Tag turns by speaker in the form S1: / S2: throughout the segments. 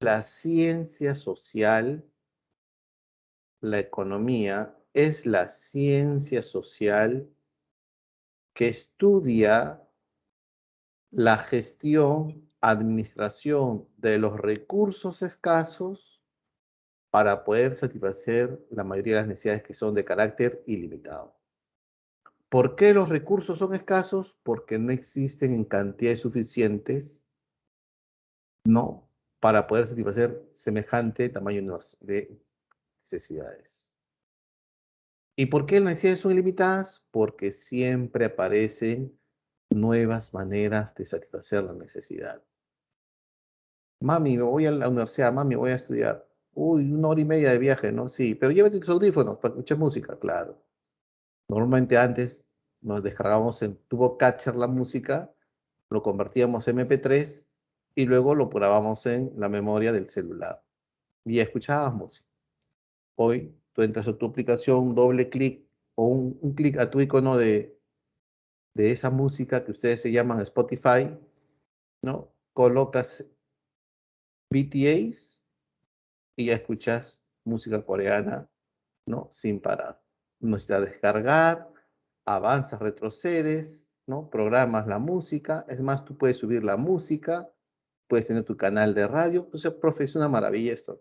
S1: La ciencia social, la economía, es la ciencia social que estudia la gestión, administración de los recursos escasos para poder satisfacer la mayoría de las necesidades que son de carácter ilimitado. ¿Por qué los recursos son escasos? Porque no existen en cantidades suficientes, ¿no? Para poder satisfacer semejante tamaño de necesidades. ¿Y por qué las necesidades son ilimitadas? Porque siempre aparecen nuevas maneras de satisfacer la necesidad. Mami, me voy a la universidad, mami, voy a estudiar. Uy, 1 hora y media de viaje, ¿no? Sí, pero llévate tus audífonos para escuchar música, claro. Normalmente antes nos descargábamos en tubo catcher la música, lo convertíamos en MP3 y luego lo probábamos en la memoria del celular. Y ya escuchábamos música. Hoy tú entras a tu aplicación, doble clic o un clic a tu icono de esa música que ustedes se llaman Spotify, ¿no? Colocas BTS y ya escuchas música coreana, ¿no? Sin parar. No necesitas descargar, avanzas, retrocedes, ¿no? Programas la música. Es más, tú puedes subir la música, puedes tener tu canal de radio. Pues, profe, es una maravilla esto,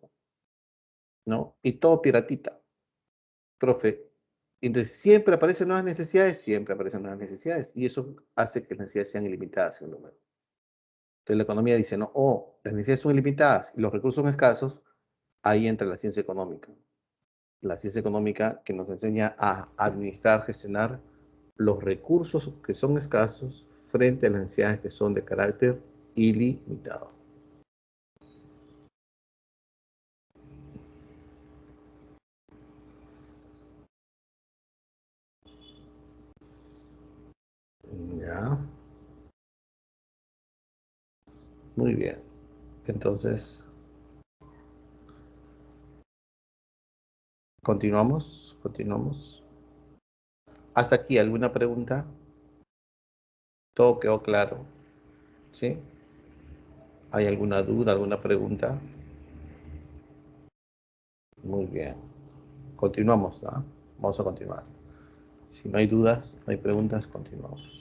S1: ¿no? Y todo piratita, profe. Entonces, siempre aparecen nuevas necesidades, y eso hace que las necesidades sean ilimitadas en número. Entonces, la economía dice, no, las necesidades son ilimitadas y los recursos son escasos, ahí entra la ciencia económica. La ciencia económica que nos enseña a administrar, gestionar los recursos que son escasos frente a las necesidades que son de carácter ilimitado. Ya, muy bien. Entonces, continuamos. Hasta aquí, ¿alguna pregunta? ¿Todo quedó claro? ¿Sí? ¿Hay alguna duda, alguna pregunta? Muy bien. Continuamos, ¿ah? Vamos a continuar. Si no hay dudas, no hay preguntas, continuamos.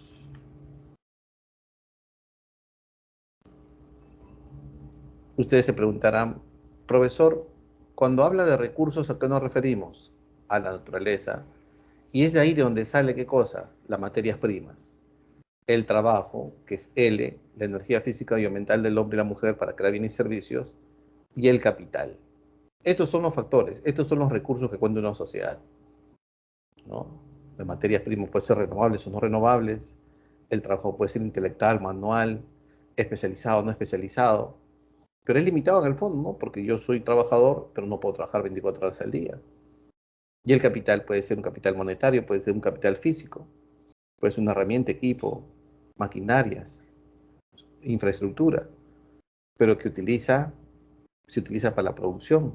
S1: Ustedes se preguntarán, profesor, cuando habla de recursos, ¿a qué nos referimos? A la naturaleza. Y es de ahí de donde sale, ¿qué cosa? Las materias primas. El trabajo, que es L, la energía física y mental del hombre y la mujer para crear bienes y servicios, y el capital. Estos son los factores, estos son los recursos que cuenta una sociedad, ¿no? Las materias primas pueden ser renovables o no renovables, el trabajo puede ser intelectual, manual, especializado o no especializado, pero es limitado en el fondo, ¿no? Porque yo soy trabajador, pero no puedo trabajar 24 horas al día. Y el capital puede ser un capital monetario, puede ser un capital físico, puede ser una herramienta, equipo, maquinarias, infraestructura, pero que se utiliza para la producción.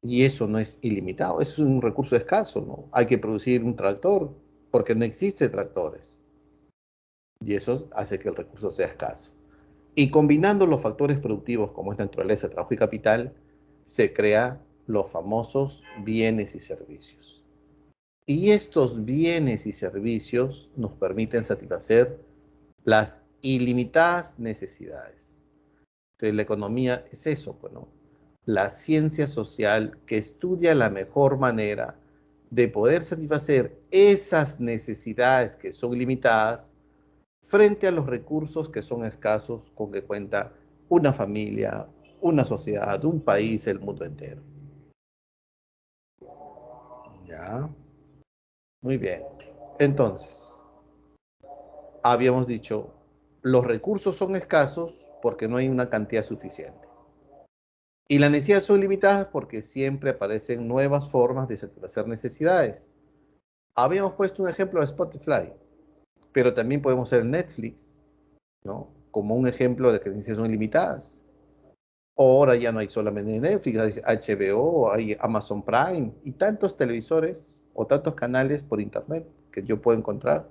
S1: Y eso no es ilimitado, eso es un recurso escaso, ¿no? Hay que producir un tractor porque no existen tractores. Y eso hace que el recurso sea escaso. Y combinando los factores productivos como es naturaleza, trabajo y capital, se crea los famosos bienes y servicios. Y estos bienes y servicios nos permiten satisfacer las ilimitadas necesidades. Entonces, la economía es eso, bueno, la ciencia social que estudia la mejor manera de poder satisfacer esas necesidades que son limitadas frente a los recursos que son escasos con que cuenta una familia, una sociedad, un país, el mundo entero. Ya, muy bien. Entonces, habíamos dicho, los recursos son escasos porque no hay una cantidad suficiente. Y las necesidades son limitadas porque siempre aparecen nuevas formas de satisfacer necesidades. Habíamos puesto un ejemplo de Spotify, pero también podemos ser Netflix, ¿no? Como un ejemplo de que las necesidades son ilimitadas. Ahora ya no hay solamente Netflix, hay HBO, hay Amazon Prime y tantos televisores o tantos canales por internet que yo puedo encontrar.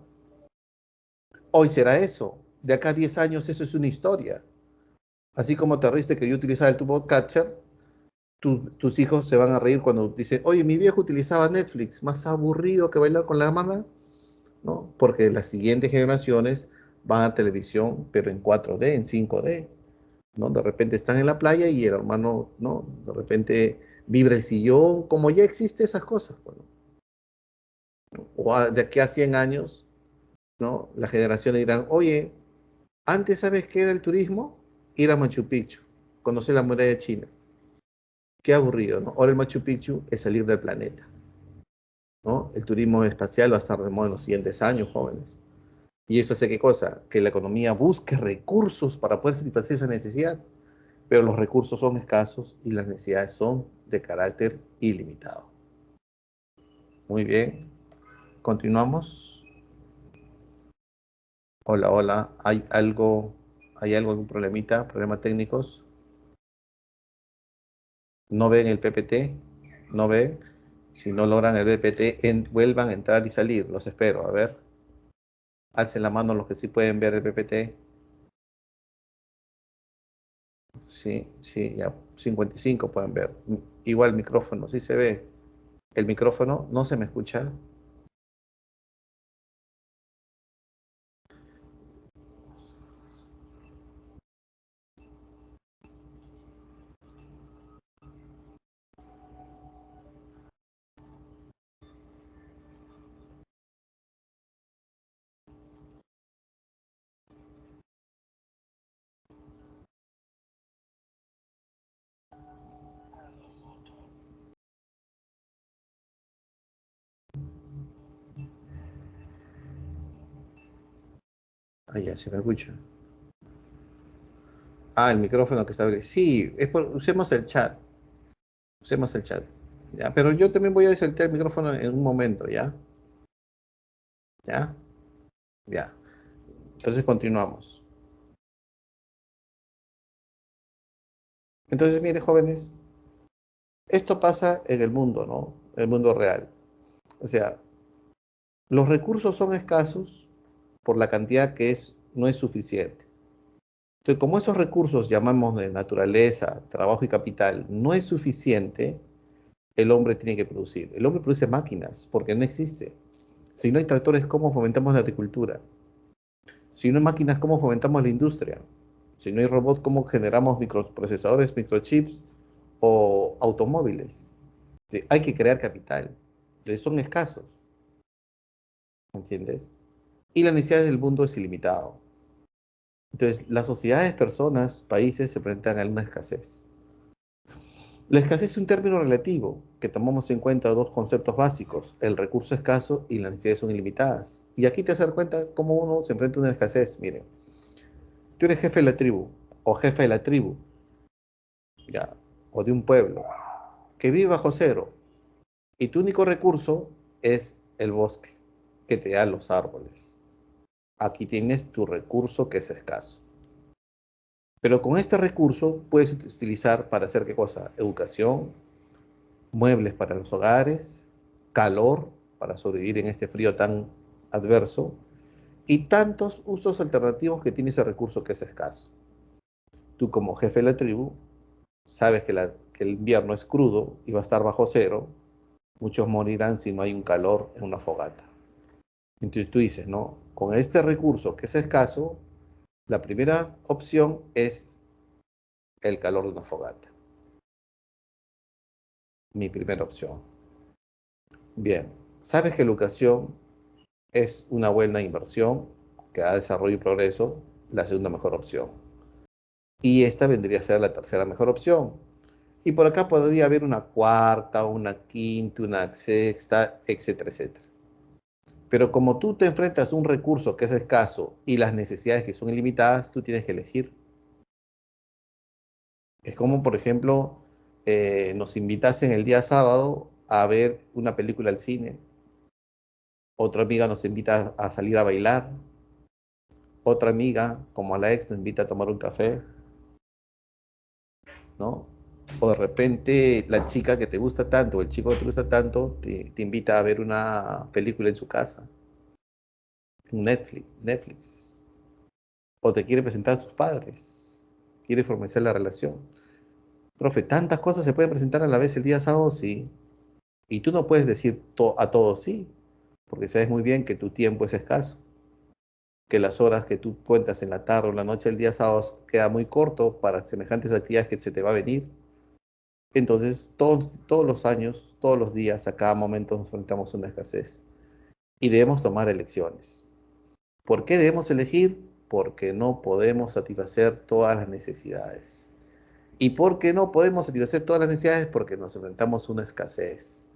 S1: Hoy será eso. De acá a 10 años eso es una historia. Así como te reíste que yo utilizaba el podcatcher, tus hijos se van a reír cuando dicen, oye, mi viejo utilizaba Netflix, más aburrido que bailar con la mamá, ¿no? Porque las siguientes generaciones van a televisión, pero en 4D, en 5D, ¿no? De repente están en la playa y el hermano, ¿no? De repente vibra el sillón, como ya existe esas cosas, bueno. De aquí a 100 años, ¿no? Las generaciones dirán, oye, antes, ¿sabes qué era el turismo? Ir a Machu Picchu, conocer la muralla china. Qué aburrido, ¿no? Ahora el Machu Picchu es salir del planeta, ¿no? El turismo espacial va a estar de moda en los siguientes años, jóvenes. ¿Y eso hace qué cosa? Que la economía busque recursos para poder satisfacer esa necesidad, pero los recursos son escasos y las necesidades son de carácter ilimitado. Muy bien, continuamos. Hola, hola, algún problemita, problemas técnicos? ¿No ven el PPT? ¿No ven? Si no logran el PPT, vuelvan a entrar y salir. Los espero. A ver, alcen la mano los que sí pueden ver el PPT. Sí, sí, ya 55 pueden ver. Igual micrófono, sí se ve. El micrófono no se me escucha. Ah, ya, se me escucha. Ah, el micrófono que está abierto. Sí, usemos el chat. Usemos el chat. Ya, pero yo también voy a desactivar el micrófono en un momento, ¿ya? ¿Ya? Ya. Entonces continuamos. Entonces, mire, jóvenes, esto pasa en el mundo, ¿no? El mundo real. O sea, los recursos son escasos por la cantidad que no es suficiente. Entonces, como esos recursos, llamamos de naturaleza, trabajo y capital, no es suficiente, el hombre tiene que producir. El hombre produce máquinas porque no existe. Si no hay tractores, ¿cómo fomentamos la agricultura? Si no hay máquinas, ¿cómo fomentamos la industria? Si no hay robots, ¿cómo generamos microprocesadores, microchips o automóviles? Hay que crear capital. Entonces, son escasos, ¿entiendes? Y las necesidades del mundo es ilimitado. Entonces, las sociedades, personas, países se enfrentan a una escasez. La escasez es un término relativo que tomamos en cuenta dos conceptos básicos, el recurso escaso y las necesidades son ilimitadas. Y aquí te das cuenta cómo uno se enfrenta a una escasez. Miren, tú eres jefe de la tribu o jefe de la tribu, ya, o de un pueblo que vive bajo cero y tu único recurso es el bosque que te da los árboles. Aquí tienes tu recurso que es escaso. Pero con este recurso puedes utilizar para hacer qué cosa? Educación, muebles para los hogares, calor para sobrevivir en este frío tan adverso y tantos usos alternativos que tiene ese recurso que es escaso. Tú como jefe de la tribu sabes que el invierno es crudo y va a estar bajo cero, muchos morirán si no hay un calor en una fogata. Entonces tú dices, ¿no? Con este recurso que es escaso, la primera opción es el calor de una fogata. Mi primera opción. Bien, sabes que la educación es una buena inversión que da desarrollo y progreso, la segunda mejor opción. Y esta vendría a ser la tercera mejor opción. Y por acá podría haber una cuarta, una quinta, una sexta, etcétera, etcétera. Pero como tú te enfrentas a un recurso que es escaso y las necesidades que son ilimitadas, tú tienes que elegir. Es como, por ejemplo, nos invitasen el día sábado a ver una película al cine. Otra amiga nos invita a salir a bailar. Otra amiga, como a la ex, nos invita a tomar un café, ¿no? O de repente la chica que te gusta tanto o el chico que te gusta tanto te invita a ver una película en su casa, en Netflix. O te quiere presentar a sus padres. quiere formalizar la relación. Profe, ¿tantas cosas se pueden presentar a la vez el día sábado? Sí. Y tú no puedes decir a todos sí, porque sabes muy bien que tu tiempo es escaso, que las horas que tú cuentas en la tarde o la noche del día sábado queda muy corto para semejantes actividades que se te va a venir. Entonces, todos los años, todos los días, a cada momento nos enfrentamos a una escasez y debemos tomar elecciones. ¿Por qué debemos elegir? Porque no podemos satisfacer todas las necesidades. ¿Y por qué no podemos satisfacer todas las necesidades? Porque nos enfrentamos a una escasez.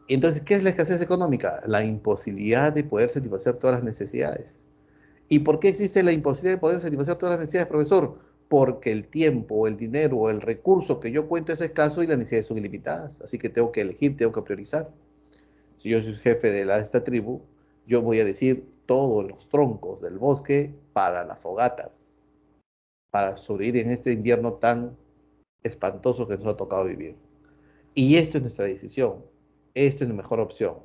S1: Entonces, ¿qué es la escasez económica? La imposibilidad de poder satisfacer todas las necesidades. ¿Y por qué existe la imposibilidad de poder satisfacer todas las necesidades, profesor? Porque el tiempo, el dinero o el recurso que yo cuento es escaso y las necesidades son ilimitadas. Así que tengo que elegir, tengo que priorizar. Si yo soy jefe de esta tribu, yo voy a decir todos los troncos del bosque para las fogatas, para sobrevivir en este invierno tan espantoso que nos ha tocado vivir. Y esto es nuestra decisión. Esto es la mejor opción.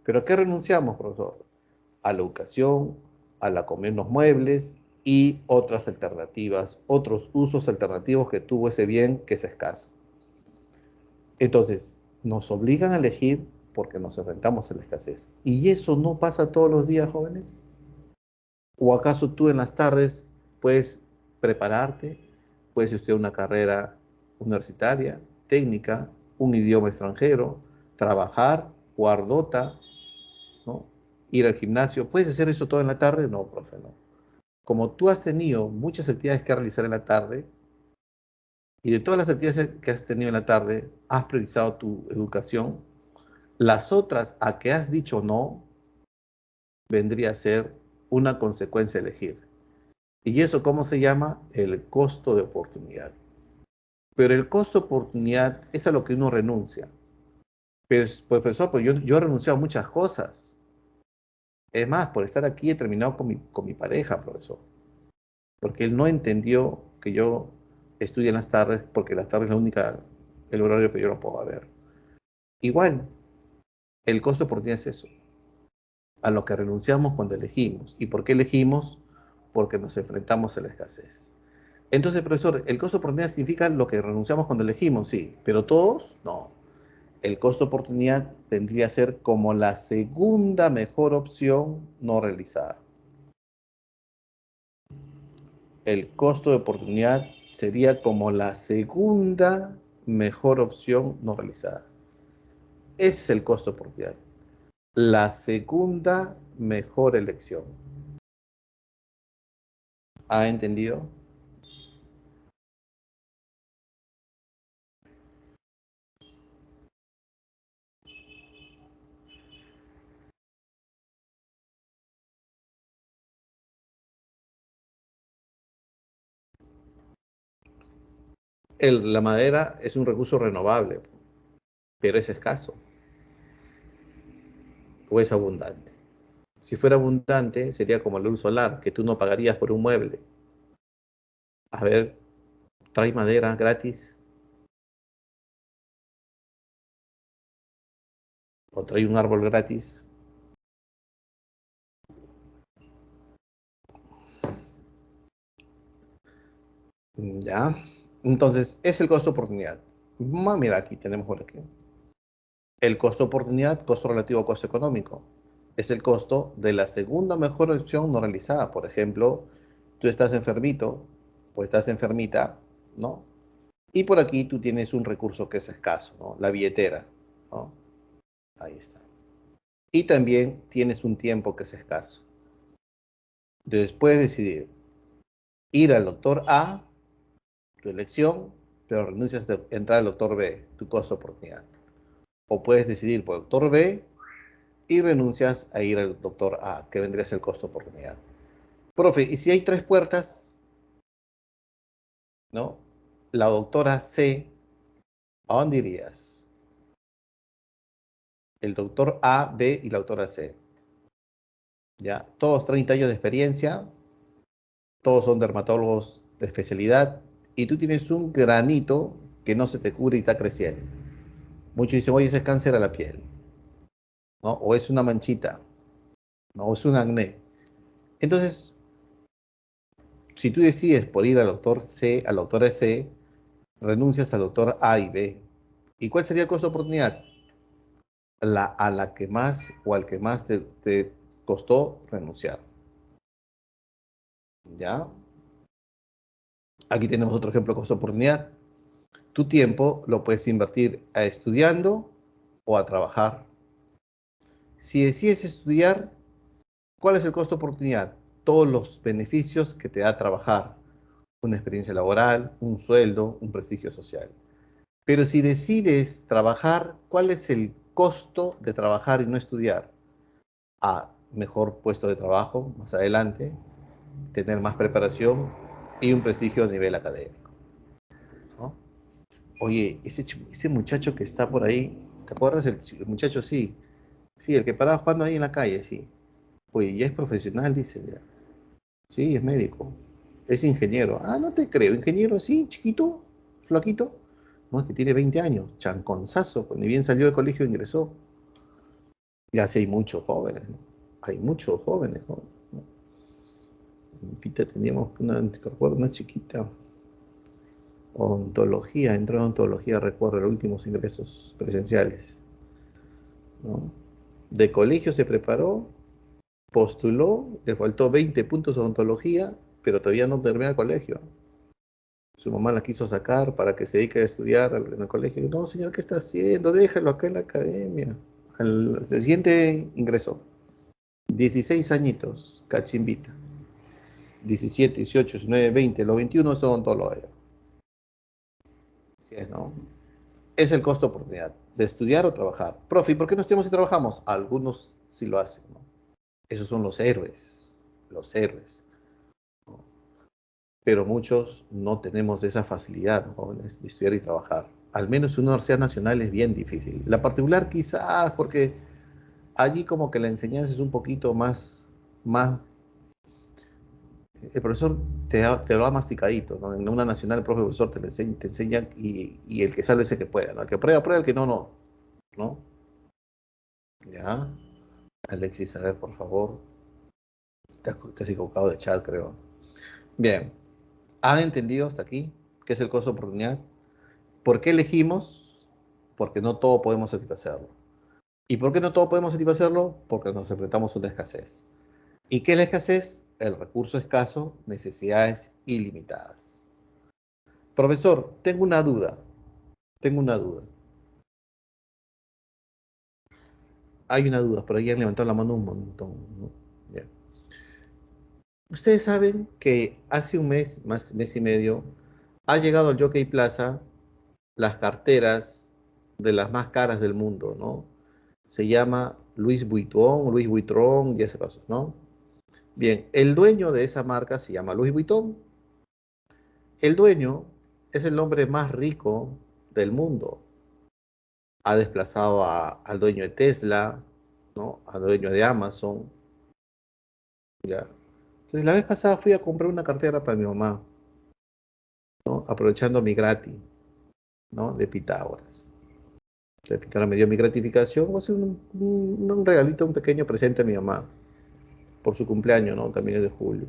S1: ¿Pero a qué renunciamos, profesor? A la educación, a la comer los muebles y otras alternativas, otros usos alternativos que tuvo ese bien que es escaso. Entonces, nos obligan a elegir porque nos enfrentamos a la escasez. ¿Y eso no pasa todos los días, jóvenes? ¿O acaso tú en las tardes puedes prepararte, puedes estudiar una carrera universitaria, técnica, un idioma extranjero, trabajar, guardota, ¿no? Ir al gimnasio? ¿Puedes hacer eso todo en la tarde? No, profe, no. Como tú has tenido muchas actividades que realizar en la tarde, y de todas las actividades que has tenido en la tarde, has priorizado tu educación, las otras a que has dicho no, vendría a ser una consecuencia de elegir. ¿Y eso cómo se llama? El costo de oportunidad. Pero el costo de oportunidad es a lo que uno renuncia. Pero, pues, profesor, pues yo he renunciado a muchas cosas. Es más, por estar aquí he terminado con mi pareja, profesor. Porque él no entendió que yo estudio en las tardes, porque las tardes es el horario que yo no puedo ver. Igual, el costo de oportunidad es eso, a lo que renunciamos cuando elegimos. ¿Y por qué elegimos? Porque nos enfrentamos a la escasez. Entonces, profesor, el costo de oportunidad significa lo que renunciamos cuando elegimos, sí, pero todos, no. El costo de oportunidad tendría a ser como la segunda mejor opción no realizada. El costo de oportunidad sería como la segunda mejor opción no realizada. Ese es el costo de oportunidad. La segunda mejor elección. ¿Ha entendido? La madera es un recurso renovable, pero es escaso o es abundante. Si fuera abundante, sería como la luz solar, que tú no pagarías por un mueble. A ver, trae madera gratis o trae un árbol gratis. ¿Ya? Entonces, es el costo de oportunidad. Mira, aquí tenemos por aquí. El costo de oportunidad, costo relativo a costo económico. Es el costo de la segunda mejor opción no realizada. Por ejemplo, tú estás enfermito o estás enfermita, ¿no? Y por aquí tú tienes un recurso que es escaso, ¿no? La billetera, ¿no? Ahí está. Y también tienes un tiempo que es escaso. Entonces puedes decidir ir al doctor A, tu elección, pero renuncias a entrar al doctor B, tu costo de oportunidad. O puedes decidir por el doctor B y renuncias a ir al doctor A, que vendría a ser el costo de oportunidad. Profe, ¿y si hay tres puertas? ¿No? La doctora C, ¿a dónde irías? El doctor A, B y la doctora C. ¿Ya? Todos 30 años de experiencia, todos son dermatólogos de especialidad y tú tienes un granito que no se te cubre y está creciendo. Muchos dicen, oye, ese es cáncer a la piel, ¿no? O es una manchita, ¿no? O es un acné. Entonces, Si tú decides por ir al doctor C, al doctor C, renuncias al doctor A y B. ¿Y cuál sería el costo de oportunidad? A la que más o al que más te costó renunciar. ¿Ya? Aquí tenemos otro ejemplo de costo de oportunidad. Tu tiempo lo puedes invertir a estudiando o a trabajar. Si decides estudiar, ¿cuál es el costo de oportunidad? Todos los beneficios que te da trabajar. Una experiencia laboral, un sueldo, un prestigio social. Pero si decides trabajar, ¿cuál es el costo de trabajar y no estudiar? A, mejor puesto de trabajo más adelante, tener más preparación y un prestigio a nivel académico, ¿no? Oye, ese muchacho que está por ahí, ¿te acuerdas? El muchacho, sí, sí, el que paraba jugando ahí en la calle, sí. Pues ya es profesional, dice, ya. Sí, es médico. Es ingeniero. Ah, no te creo, ingeniero, sí, chiquito, flaquito. No, es que tiene 20 años, chanconzazo, cuando ni bien salió del colegio ingresó. Ya sí hay muchos jóvenes, ¿no? Hay muchos jóvenes, ¿no? En Pita teníamos recuerdo, una chiquita, odontología, entró en odontología, recuerdo, los últimos ingresos presenciales, ¿no? De colegio se preparó, postuló, le faltó 20 puntos de odontología, pero todavía no termina el colegio. Su mamá la quiso sacar para que se dedique a estudiar en el colegio. No, señor, ¿qué está haciendo? Déjalo acá en la academia. Al siguiente ingresó. 16 añitos, cachimbita. 17, 18, 19, 20, los 21 son odontólogos. Así es, ¿no? Es el costo de oportunidad de estudiar o trabajar. Profe, ¿y por qué no estudiamos y trabajamos? Algunos sí lo hacen, ¿no? Esos son los héroes, ¿no? Pero muchos no tenemos esa facilidad, ¿no? Jóvenes, de estudiar y trabajar. Al menos en una universidad nacional es bien difícil. La particular quizás porque allí como que la enseñanza es un poquito más el profesor te lo da masticadito, ¿no? En una nacional el profesor te enseña y el que sale es el que pueda, ¿no? El que prueba, prueba, el que no, no, ¿no? Ya, Alexis, a ver, por favor, te has equivocado de chat, creo. Bien, ¿han entendido hasta aquí qué es el costo de oportunidad? ¿Por qué elegimos? Porque no todo podemos satisfacerlo. ¿Y por qué no todo podemos satisfacerlo? Porque nos enfrentamos a una escasez. ¿Y qué es la escasez? El recurso escaso, necesidades ilimitadas. Profesor, tengo una duda. Hay una duda, por ahí han levantado la mano un montón, ¿no? Ya. Ustedes saben que hace un mes, más mes y medio, ha llegado al Jockey Plaza las carteras de las más caras del mundo, ¿no? Se llama Louis Vuitton y esas cosas, ¿no? Bien, el dueño de esa marca se llama Louis Vuitton. El dueño es el hombre más rico del mundo. Ha desplazado al dueño de Tesla, ¿no? Al dueño de Amazon, ¿ya? Entonces, la vez pasada fui a comprar una cartera para mi mamá, ¿no? Aprovechando mi gratis, ¿no? De Pitágoras. Entonces, Pitágoras me dio mi gratificación, voy a hacer un regalito, un pequeño presente a mi mamá, por su cumpleaños, ¿no? También es de julio.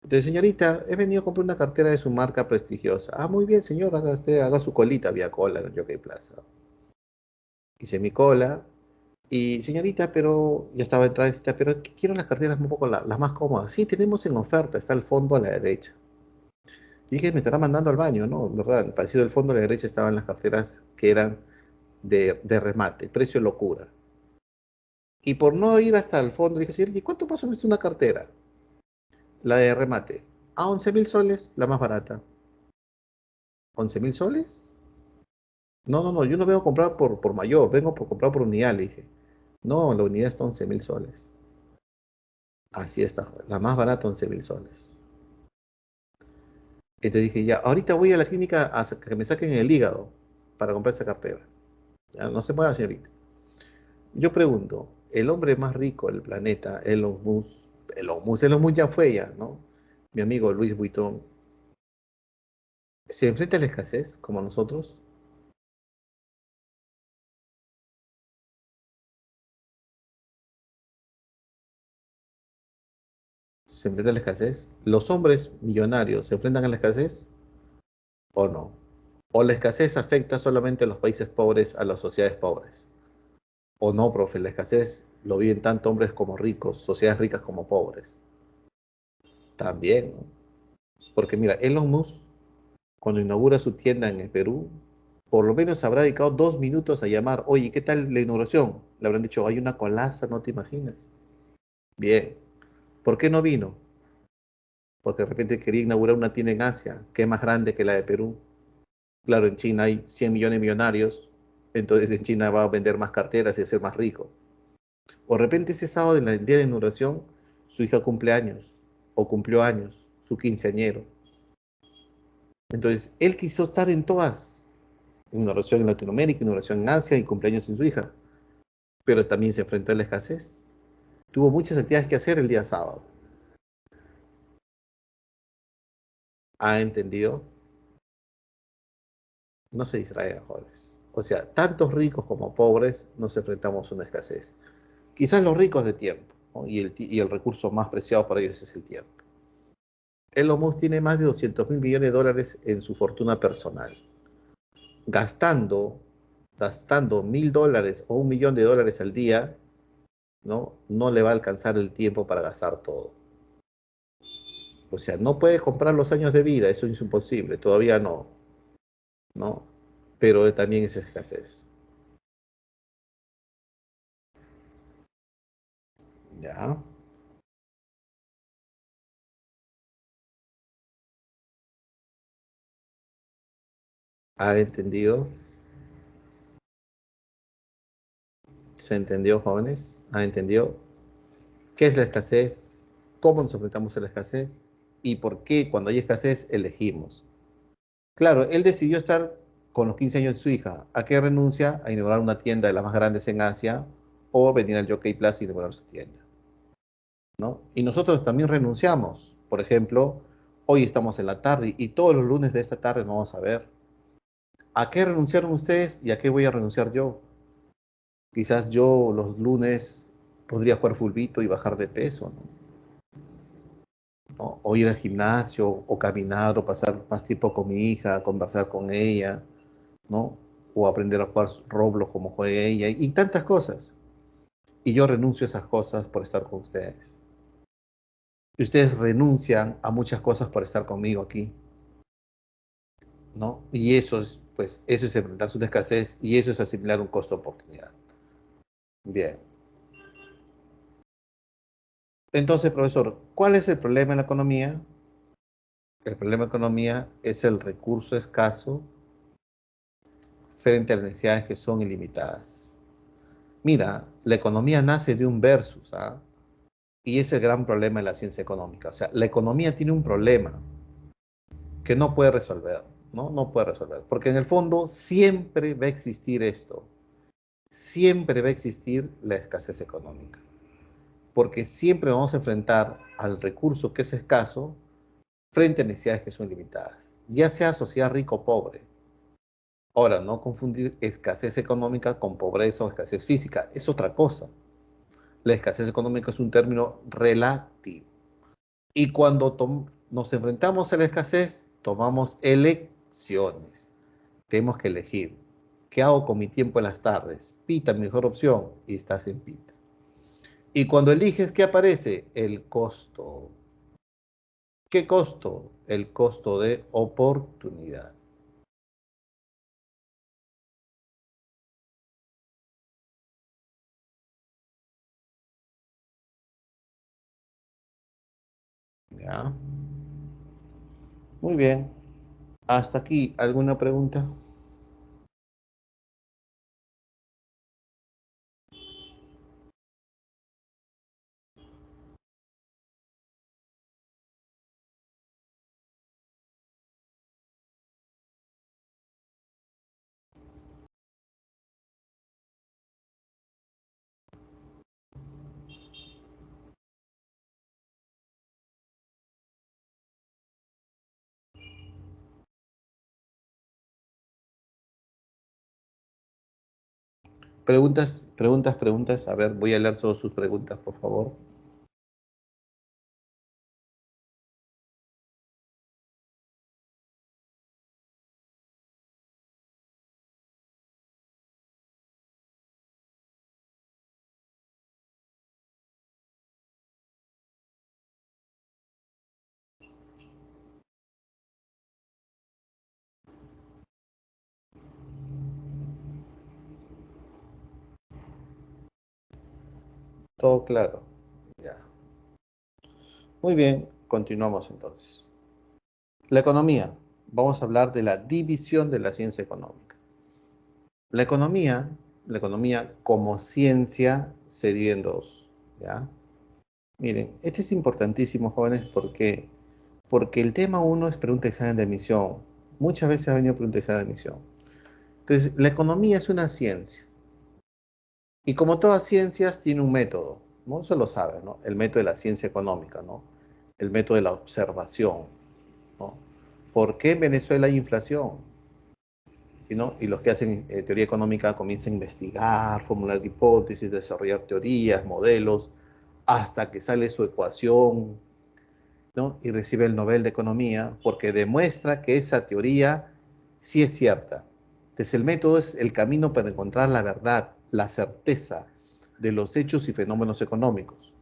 S1: Entonces, señorita, he venido a comprar una cartera de su marca prestigiosa. Ah, muy bien, señor, haga su colita. Había cola en el Jockey Plaza. Hice mi cola. Y, señorita, pero ya estaba entrada, pero quiero las carteras un poco las más cómodas. Sí, tenemos en oferta, está al fondo a la derecha. Y dije, me estará mandando al baño, ¿no? ¿Verdad? Parecido del fondo a la derecha estaban las carteras que eran de remate, precio locura. Y por no ir hasta el fondo, dije, señorita, ¿y cuánto más o menos una cartera? La de remate. A 11.000 soles, la más barata. ¿11.000 soles? No, no, no, yo no vengo a comprar por mayor, vengo por comprar por unidad, le dije. No, la unidad está 11.000 soles. Así está, la más barata 11.000 soles. Entonces dije, ya, ahorita voy a la clínica a que me saquen el hígado para comprar esa cartera. Ya, no se mueva, señorita. Yo pregunto, el hombre más rico del planeta, Elon Musk ya fue ya, ¿no? Mi amigo Luis Vuitton, ¿se enfrenta a la escasez como nosotros? se enfrenta a la escasez? ¿Los hombres millonarios se enfrentan a la escasez o no? ¿O la escasez afecta solamente a los países pobres, a las sociedades pobres? ¿O no, profe? La escasez lo viven tanto hombres como ricos, sociedades ricas como pobres. También, ¿no? Porque mira, Elon Musk, cuando inaugura su tienda en el Perú, por lo menos habrá dedicado 2 minutos a llamar, oye, ¿qué tal la inauguración? Le habrán dicho, hay una colaza, no te imaginas. Bien, ¿por qué no vino? Porque de repente quería inaugurar una tienda en Asia, que es más grande que la de Perú. Claro, en China hay 100 millones de millonarios, entonces en China va a vender más carteras y ser más rico. O de repente ese sábado en el día de inauguración, su hija cumple años, o cumplió años, su quinceañero. Entonces, él quiso estar en todas, inauguración en Latinoamérica, inauguración en Asia y cumpleaños en su hija, pero también se enfrentó a la escasez. Tuvo muchas actividades que hacer el día sábado. ¿Ha entendido? No se distraigan, jóvenes. O sea, tantos ricos como pobres nos enfrentamos a una escasez. Quizás los ricos de tiempo, ¿no? Y el recurso más preciado para ellos es el tiempo. Elon Musk tiene más de 200.000 millones de dólares en su fortuna personal. Gastando, gastando $1.000 o $1.000.000 al día, ¿no? No le va a alcanzar el tiempo para gastar todo. O sea, no puede comprar los años de vida, eso es imposible, todavía no, ¿no? Pero también es escasez. ¿Ya? ¿Ha entendido? ¿Se entendió, jóvenes? ¿Ha entendido qué es la escasez? ¿Cómo nos enfrentamos a la escasez? ¿Y por qué cuando hay escasez elegimos? Claro, él decidió estar con los 15 años de su hija. ¿A qué renuncia? A inaugurar una tienda de las más grandes en Asia o venir al Jockey Plaza y inaugurar su tienda, ¿no? Y nosotros también renunciamos. Por ejemplo, hoy estamos en la tarde y todos los lunes de esta tarde nos vamos a ver. ¿A qué renunciaron ustedes y a qué voy a renunciar yo? Quizás yo los lunes podría jugar fulbito y bajar de peso, ¿no? ¿No? O ir al gimnasio, o caminar, o pasar más tiempo con mi hija, conversar con ella, ¿no? O aprender a jugar Roblox como juega ella, y tantas cosas. Y yo renuncio a esas cosas por estar con ustedes. Y ustedes renuncian a muchas cosas por estar conmigo aquí, ¿no? Y eso es, pues, eso es enfrentar su escasez y eso es asimilar un costo de oportunidad. Bien. Entonces, profesor, ¿cuál es el problema en la economía? El problema en la economía es el recurso escaso frente a las necesidades que son ilimitadas. Mira, la economía nace de un versus, ¿ah? Y ese es el gran problema de la ciencia económica. O sea, la economía tiene un problema que no puede resolver, ¿no? No puede resolver. Porque en el fondo siempre va a existir esto. Siempre va a existir la escasez económica. Porque siempre vamos a enfrentar al recurso que es escaso frente a necesidades que son limitadas, ya sea sociedad rico o pobre. Ahora, no confundir escasez económica con pobreza o escasez física, es otra cosa. La escasez económica es un término relativo. Y cuando nos enfrentamos a la escasez, tomamos elecciones. Tenemos que elegir. ¿Qué hago con mi tiempo en las tardes? Pita, mejor opción, y estás en Pita. Y cuando eliges, ¿qué aparece? El costo. ¿Qué costo? El costo de oportunidad. ¿Ya? Muy bien. Hasta aquí, ¿alguna pregunta? Preguntas, preguntas, preguntas. A ver, voy a leer todas sus preguntas, por favor. Todo claro. Ya. Muy bien, continuamos entonces. La economía. Vamos a hablar de la división de la ciencia económica. La economía, la economía como ciencia se divide en dos, ¿ya? Miren, este es importantísimo, jóvenes, porque el tema uno es pregunta de examen de admisión. Muchas veces ha venido pregunta de examen de admisión. Entonces, la economía es una ciencia. Y como todas ciencias, tiene un método, ¿no? Eso lo saben, ¿no? El método de la ciencia económica, ¿no? El método de la observación, ¿no? ¿Por qué en Venezuela hay inflación? ¿No? Y los que hacen teoría económica comienzan a investigar, formular hipótesis, desarrollar teorías, modelos, hasta que sale su ecuación, ¿no? Y recibe el Nobel de Economía porque demuestra que esa teoría sí es cierta. Entonces el método es el camino para encontrar la verdad, la certeza de los hechos y fenómenos económicos.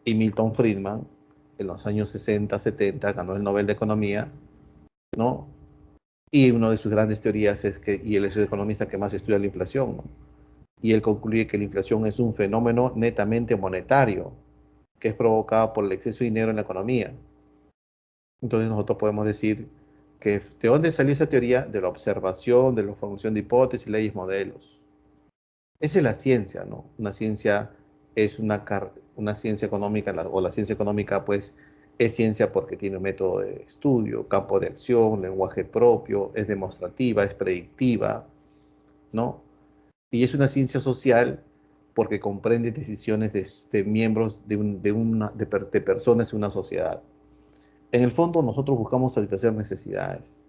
S1: Y Milton Friedman, en los años 60, 70, ganó el Nobel de Economía, ¿no? Y una de sus grandes teorías es que, y él es el economista que más estudia la inflación, ¿no? Y él concluye que la inflación es un fenómeno netamente monetario, que es provocado por el exceso de dinero en la economía. Entonces nosotros podemos decir que ¿de dónde salió esa teoría? De la observación, de la formación de hipótesis, leyes, modelos. Esa es la ciencia, ¿no? Una ciencia es una ciencia económica, o la ciencia económica, pues, es ciencia porque tiene un método de estudio, campo de acción, lenguaje propio, es demostrativa, es predictiva, ¿no? Y es una ciencia social porque comprende decisiones de miembros de personas en una sociedad. En el fondo, nosotros buscamos satisfacer necesidades.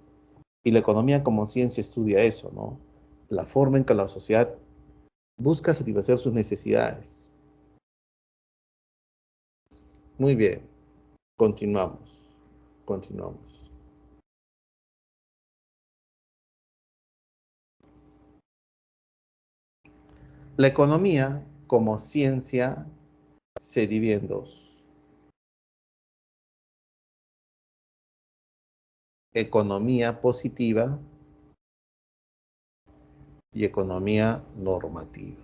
S1: Y la economía como ciencia estudia eso, ¿no? La forma en que la sociedad busca satisfacer sus necesidades. Muy bien, continuamos. Continuamos. La economía como ciencia se divide en dos. Economía positiva y economía normativa.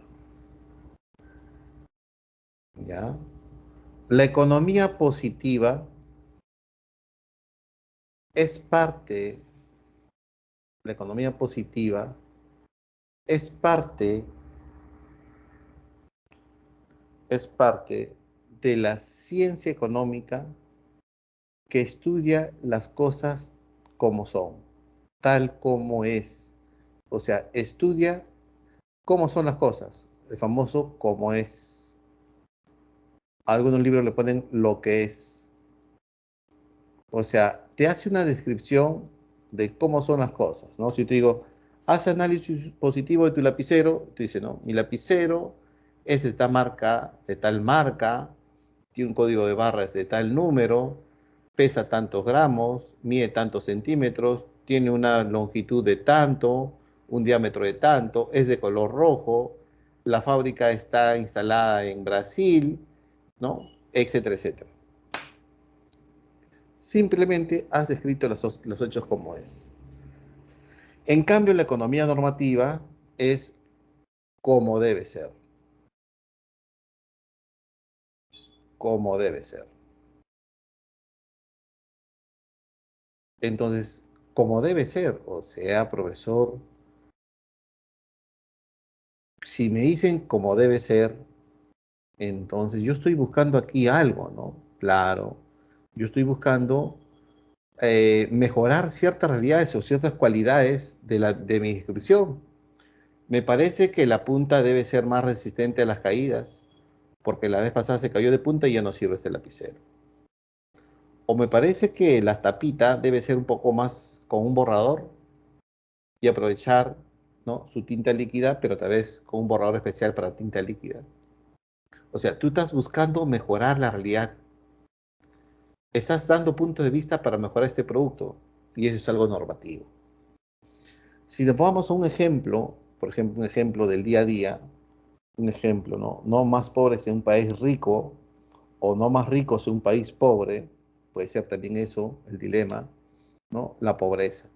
S1: ¿Ya? La economía positiva es parte, la economía positiva es es parte de la ciencia económica que estudia las cosas como son, tal como es. O sea, estudia cómo son las cosas, el famoso cómo es. A algunos libros le ponen lo que es. O sea, te hace una descripción de cómo son las cosas, ¿no? Si te digo, haz análisis positivo de tu lapicero, tú dices, no, mi lapicero es de tal marca, tiene un código de barras de tal número, pesa tantos gramos, mide tantos centímetros, tiene una longitud de tanto, un diámetro de tanto, es de color rojo, la fábrica está instalada en Brasil, ¿no? Etcétera, etcétera. Simplemente has descrito los hechos como es. En cambio, la economía normativa es como debe ser, como debe ser. Entonces, como debe ser, o sea, profesor, si me dicen como debe ser, entonces yo estoy buscando aquí algo, ¿no? Claro, yo estoy buscando mejorar ciertas realidades o ciertas cualidades de mi descripción. Me parece que la punta debe ser más resistente a las caídas, porque la vez pasada se cayó de punta y ya no sirve este lapicero. O me parece que la tapita debe ser un poco más con un borrador y aprovechar, ¿no?, su tinta líquida, pero tal vez con un borrador especial para tinta líquida. O sea, tú estás buscando mejorar la realidad. Estás dando puntos de vista para mejorar este producto y eso es algo normativo. Si nos vamos a un ejemplo, por ejemplo, un ejemplo del día a día, un ejemplo, ¿no? No más pobres en un país rico o no más ricos en un país pobre, puede ser también eso, el dilema, ¿no? La pobreza.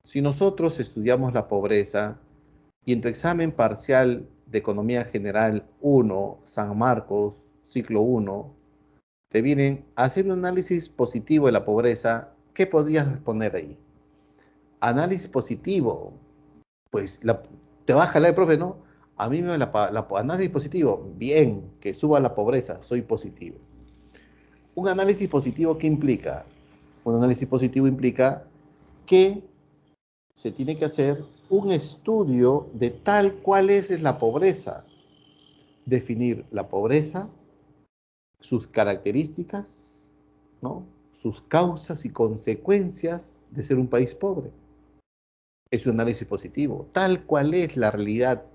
S1: Si nosotros estudiamos la pobreza y en tu examen parcial de Economía General 1, San Marcos, ciclo 1, te vienen a hacer un análisis positivo de la pobreza, ¿qué podrías responder ahí? Análisis positivo, pues te va a jalar el profe, ¿no? A mí me análisis positivo, bien, que suba la pobreza, soy positivo. Un análisis positivo, ¿qué implica? Un análisis positivo implica que se tiene que hacer un estudio de tal cual es la pobreza, definir la pobreza, sus características, ¿no? Sus causas y consecuencias de ser un país pobre. Es un análisis positivo, tal cual es la realidad.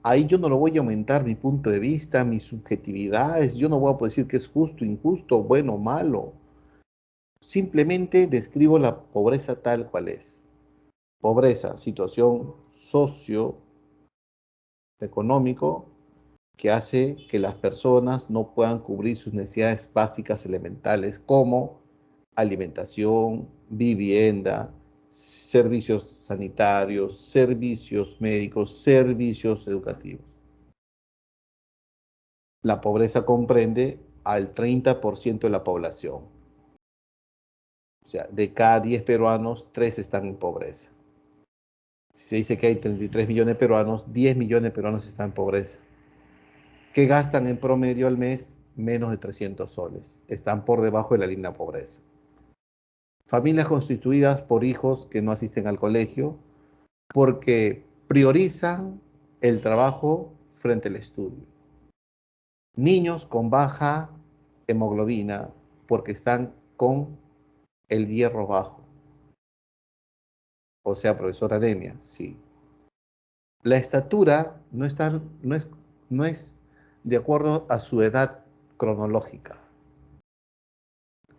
S1: Ahí yo no lo voy a aumentar mi punto de vista, mis subjetividades, yo no voy a poder decir que es justo, injusto, bueno, malo. Simplemente describo la pobreza tal cual es. Pobreza, situación socioeconómico que hace que las personas no puedan cubrir sus necesidades básicas elementales como alimentación, vivienda, servicios sanitarios, servicios médicos, servicios educativos. La pobreza comprende al 30% de la población. O sea, de cada 10 peruanos, 3 están en pobreza. Si se dice que hay 33 millones de peruanos, 10 millones de peruanos están en pobreza. Que gastan en promedio al mes menos de 300 soles. Están por debajo de la línea de pobreza. Familias constituidas por hijos que no asisten al colegio porque priorizan el trabajo frente al estudio. Niños con baja hemoglobina porque están con el hierro bajo. O sea, profesor, anemia, sí. La estatura no es de acuerdo a su edad cronológica.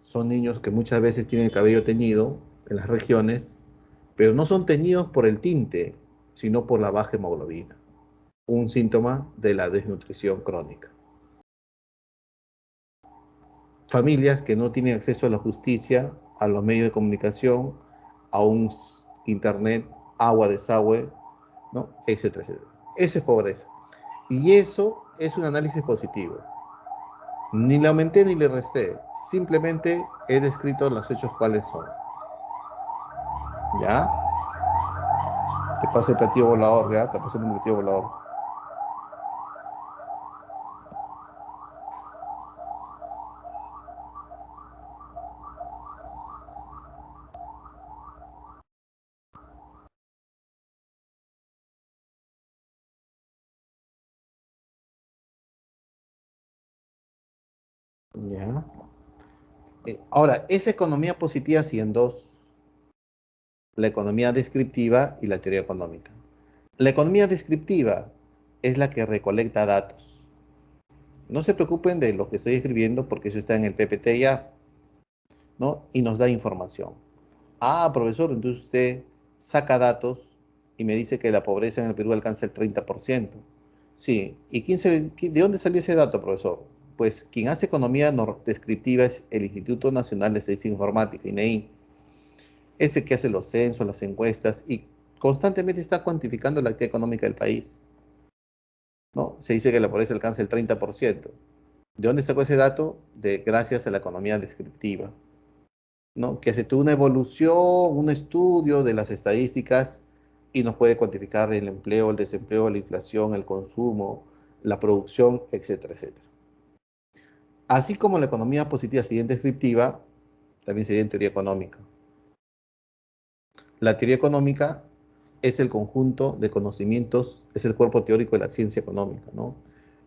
S1: Son niños que muchas veces tienen el cabello teñido en las regiones, pero no son teñidos por el tinte, sino por la baja hemoglobina, un síntoma de la desnutrición crónica. Familias que no tienen acceso a la justicia, a los medios de comunicación, a un internet, agua, desagüe, ¿no? Etcétera, etcétera. Eso es pobreza. Y eso es un análisis positivo. Ni le aumenté ni le resté. Simplemente he descrito los hechos cuáles son. ¿Ya? Que pase el platillo volador, ¿ya? Está pasando el platillo volador. ¿Ya? Ahora, esa economía positiva sí en dos. La economía descriptiva y la teoría económica. La economía descriptiva es la que recolecta datos. No se preocupen de lo que estoy escribiendo porque eso está en el PPT ya, ¿no? Y nos da información. Ah, profesor, entonces usted saca datos y me dice que la pobreza en el Perú alcanza el 30%. Sí, ¿y de dónde salió ese dato, profesor? Pues quien hace economía descriptiva es el Instituto Nacional de Estadística e Informática, INEI. Ese que hace los censos, las encuestas y constantemente está cuantificando la actividad económica del país, ¿no? Se dice que la pobreza alcanza el 30%. ¿De dónde sacó ese dato? Gracias a la economía descriptiva, ¿no? Que hace toda una evolución, un estudio de las estadísticas y nos puede cuantificar el empleo, el desempleo, la inflación, el consumo, la producción, etcétera, etcétera. Así como la economía positiva sería descriptiva, también sería en teoría económica. La teoría económica es el conjunto de conocimientos, es el cuerpo teórico de la ciencia económica, ¿no?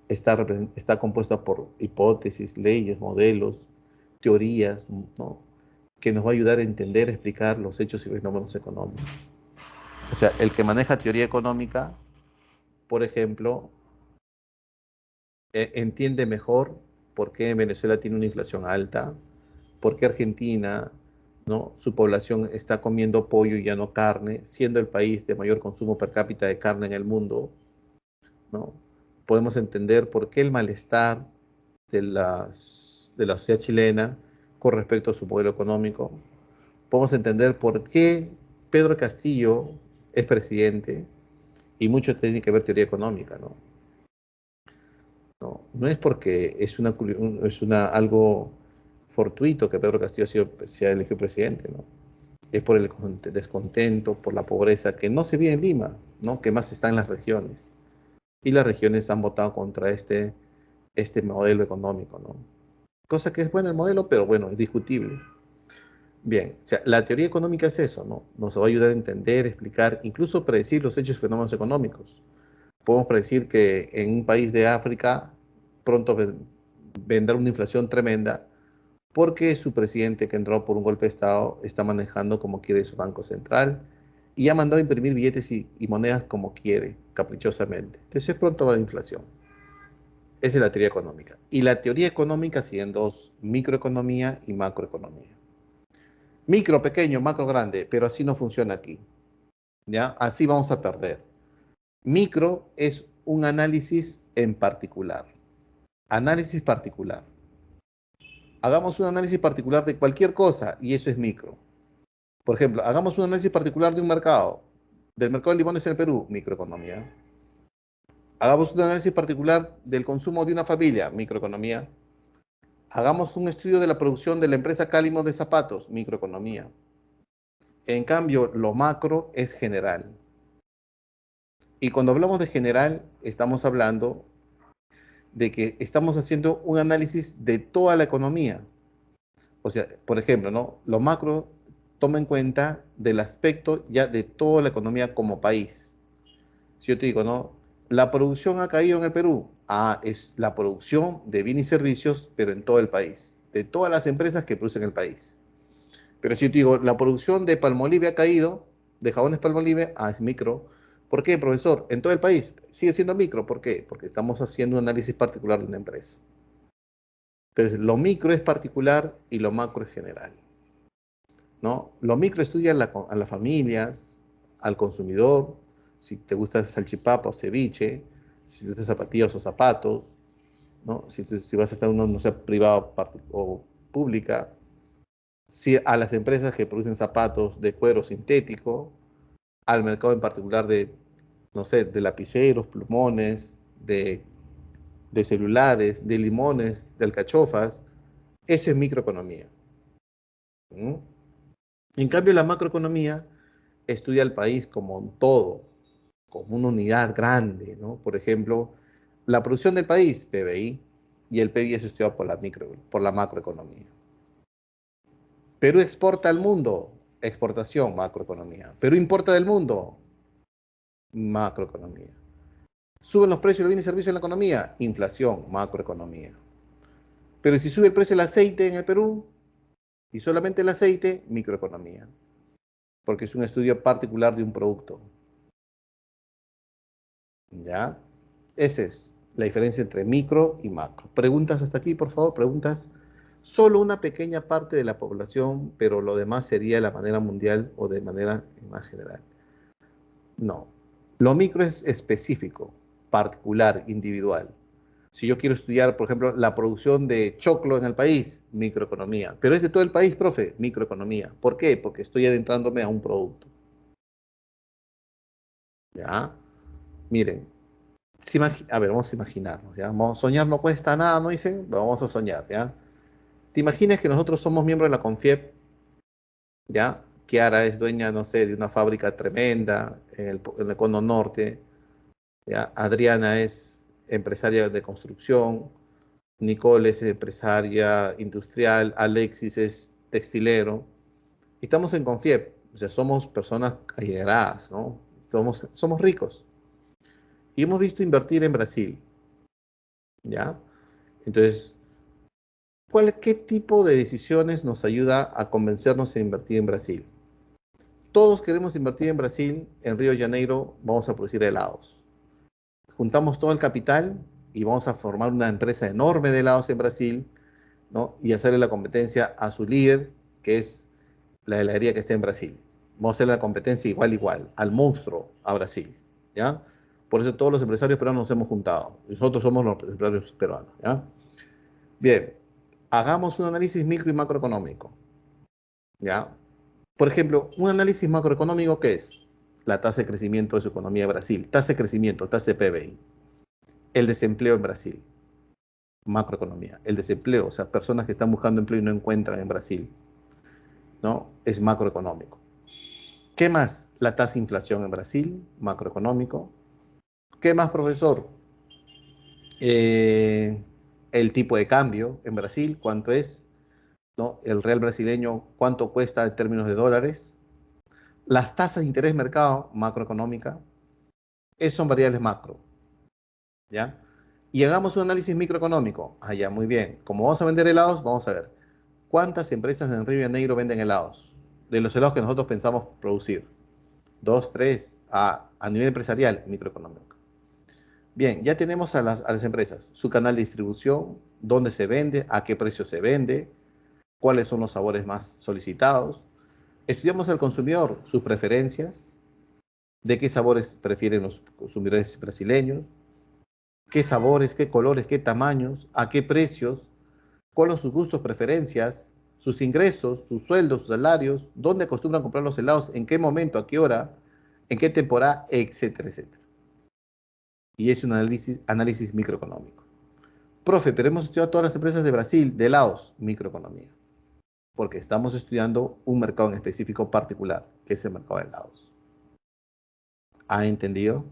S1: Está compuesta por hipótesis, leyes, modelos, teorías, ¿no? Que nos va a ayudar a entender, explicar los hechos y fenómenos económicos. O sea, el que maneja teoría económica, por ejemplo, entiende mejor por qué Venezuela tiene una inflación alta, por qué Argentina, ¿no? Su población está comiendo pollo y ya no carne, siendo el país de mayor consumo per cápita de carne en el mundo, ¿no? Podemos entender por qué el malestar de la sociedad chilena con respecto a su modelo económico. Podemos entender por qué Pedro Castillo es presidente Y mucho tiene que ver teoría económica, ¿no? No es porque algo fortuito que Pedro Castillo sea elegido presidente, ¿no? Es por el descontento, por la pobreza que no se ve en Lima, ¿no? Que más está en las regiones. Y las regiones han votado contra este modelo económico, ¿no? Cosa que es bueno el modelo, pero bueno, es discutible. Bien, o sea, la teoría económica es eso, ¿no? Nos va a ayudar a entender, explicar, incluso predecir los hechos y fenómenos económicos. Podemos predecir que en un país de África pronto vendrá una inflación tremenda porque su presidente, que entró por un golpe de Estado, está manejando como quiere su Banco Central y ha mandado a imprimir billetes y monedas como quiere, caprichosamente. Entonces pronto va a haber inflación. Esa es la teoría económica. Y la teoría económica sigue en dos, microeconomía y macroeconomía. Micro, pequeño, macro, grande, pero así no funciona aquí. ¿Ya? Así vamos a perder. Micro es un análisis en particular. Análisis particular. Hagamos un análisis particular de cualquier cosa y eso es micro. Por ejemplo, hagamos un análisis particular de un mercado, del mercado de limones en el Perú, microeconomía. Hagamos un análisis particular del consumo de una familia, microeconomía. Hagamos un estudio de la producción de la empresa Cálimo de zapatos, microeconomía. En cambio, lo macro es general. Y cuando hablamos de general, estamos hablando de que estamos haciendo un análisis de toda la economía. O sea, por ejemplo, ¿no? Lo macro toma en cuenta del aspecto ya de toda la economía como país. Si yo te digo, ¿no? La producción ha caído en el Perú. Ah, es la producción de bienes y servicios, pero en todo el país, de todas las empresas que producen en el país. Pero si yo te digo, la producción de Palmolive ha caído, de jabones Palmolive, ah, es micro. ¿Por qué, profesor? En todo el país sigue siendo micro. ¿Por qué? Porque estamos haciendo un análisis particular de una empresa. Entonces, lo micro es particular y lo macro es general, ¿no? Lo micro estudia a las familias, al consumidor, si te gusta salchipapa o ceviche, si te gustan zapatillas o zapatos, ¿no? Si vas a estar en una universidad privada o pública, si a las empresas que producen zapatos de cuero sintético, al mercado en particular de, no sé, de lapiceros, plumones, de celulares, de limones, de alcachofas, eso es microeconomía. ¿No? En cambio, la macroeconomía estudia al país como un todo, como una unidad grande, ¿no? Por ejemplo, la producción del país, PBI, y el PBI es estudiado por la macroeconomía. Perú exporta al mundo, exportación, macroeconomía. Perú importa del mundo, macroeconomía. Suben los precios de los bienes y servicios en la economía, inflación, macroeconomía. Pero si sube el precio del aceite en el Perú, y solamente el aceite, microeconomía, porque es un estudio particular de un producto. ¿Ya? Esa es la diferencia entre micro y macro. Preguntas hasta aquí, por favor, preguntas. Solo una pequeña parte de la población, pero lo demás sería de la manera mundial o de manera más general. No. Lo micro es específico, particular, individual. Si yo quiero estudiar, por ejemplo, la producción de choclo en el país, microeconomía. Pero es de todo el país, profe, microeconomía. ¿Por qué? Porque estoy adentrándome a un producto. ¿Ya? Miren, a ver, vamos a imaginarnos, ¿ya? Soñar no cuesta nada, ¿no dicen? Vamos a soñar, ¿ya? ¿Te imaginas que nosotros somos miembros de la CONFIEP, ¿ya? Kiara es dueña, no sé, de una fábrica tremenda en el Cono Norte, ¿ya? Adriana es empresaria de construcción, Nicole es empresaria industrial, Alexis es textilero. Y estamos en CONFIEP, o sea, somos personas adineradas, ¿no? Somos ricos. Y hemos visto invertir en Brasil, ¿ya? Entonces, ¿qué tipo de decisiones nos ayuda a convencernos de invertir en Brasil? Todos queremos invertir en Brasil, en Río de Janeiro vamos a producir helados. Juntamos todo el capital y vamos a formar una empresa enorme de helados en Brasil, ¿no? Y hacerle la competencia a su líder, que es la heladería que está en Brasil. Vamos a hacer la competencia igual, al monstruo, a Brasil, ¿ya? Por eso todos los empresarios peruanos nos hemos juntado. Nosotros somos los empresarios peruanos, ¿ya? Bien, hagamos un análisis micro y macroeconómico, ¿ya? Por ejemplo, un análisis macroeconómico, ¿qué es? la tasa de crecimiento de su economía de Brasil. Tasa de crecimiento, tasa de PBI. El desempleo en Brasil. Macroeconomía. El desempleo, o sea, personas que están buscando empleo y no encuentran en Brasil, ¿no? Es macroeconómico. ¿Qué más? La tasa de inflación en Brasil, macroeconómico. ¿Qué más, profesor? Eh, el tipo de cambio en Brasil, ¿cuánto es? ¿No? El real brasileño, ¿cuánto cuesta en términos de dólares? Las tasas de interés mercado, macroeconómica, esas son variables macro, ¿ya? Y hagamos un análisis microeconómico. Ah, ya, muy bien. Como vamos a vender helados, vamos a ver cuántas empresas en Río de Janeiro venden helados, de los helados que nosotros pensamos producir. Dos, tres, a nivel empresarial, microeconómico. Bien, ya tenemos a las empresas, su canal de distribución, dónde se vende, a qué precio se vende, cuáles son los sabores más solicitados. Estudiamos al consumidor, sus preferencias, de qué sabores prefieren los consumidores brasileños, qué sabores, qué colores, qué tamaños, a qué precios, cuáles son sus gustos, preferencias, sus ingresos, sus sueldos, sus salarios, dónde acostumbran comprar los helados, en qué momento, a qué hora, en qué temporada, etcétera, etcétera. Y es un análisis microeconómico. Profe, pero hemos estudiado todas las empresas de Brasil, de Laos, microeconomía, porque estamos estudiando un mercado en específico particular, que es el mercado de Laos. ¿Ha entendido?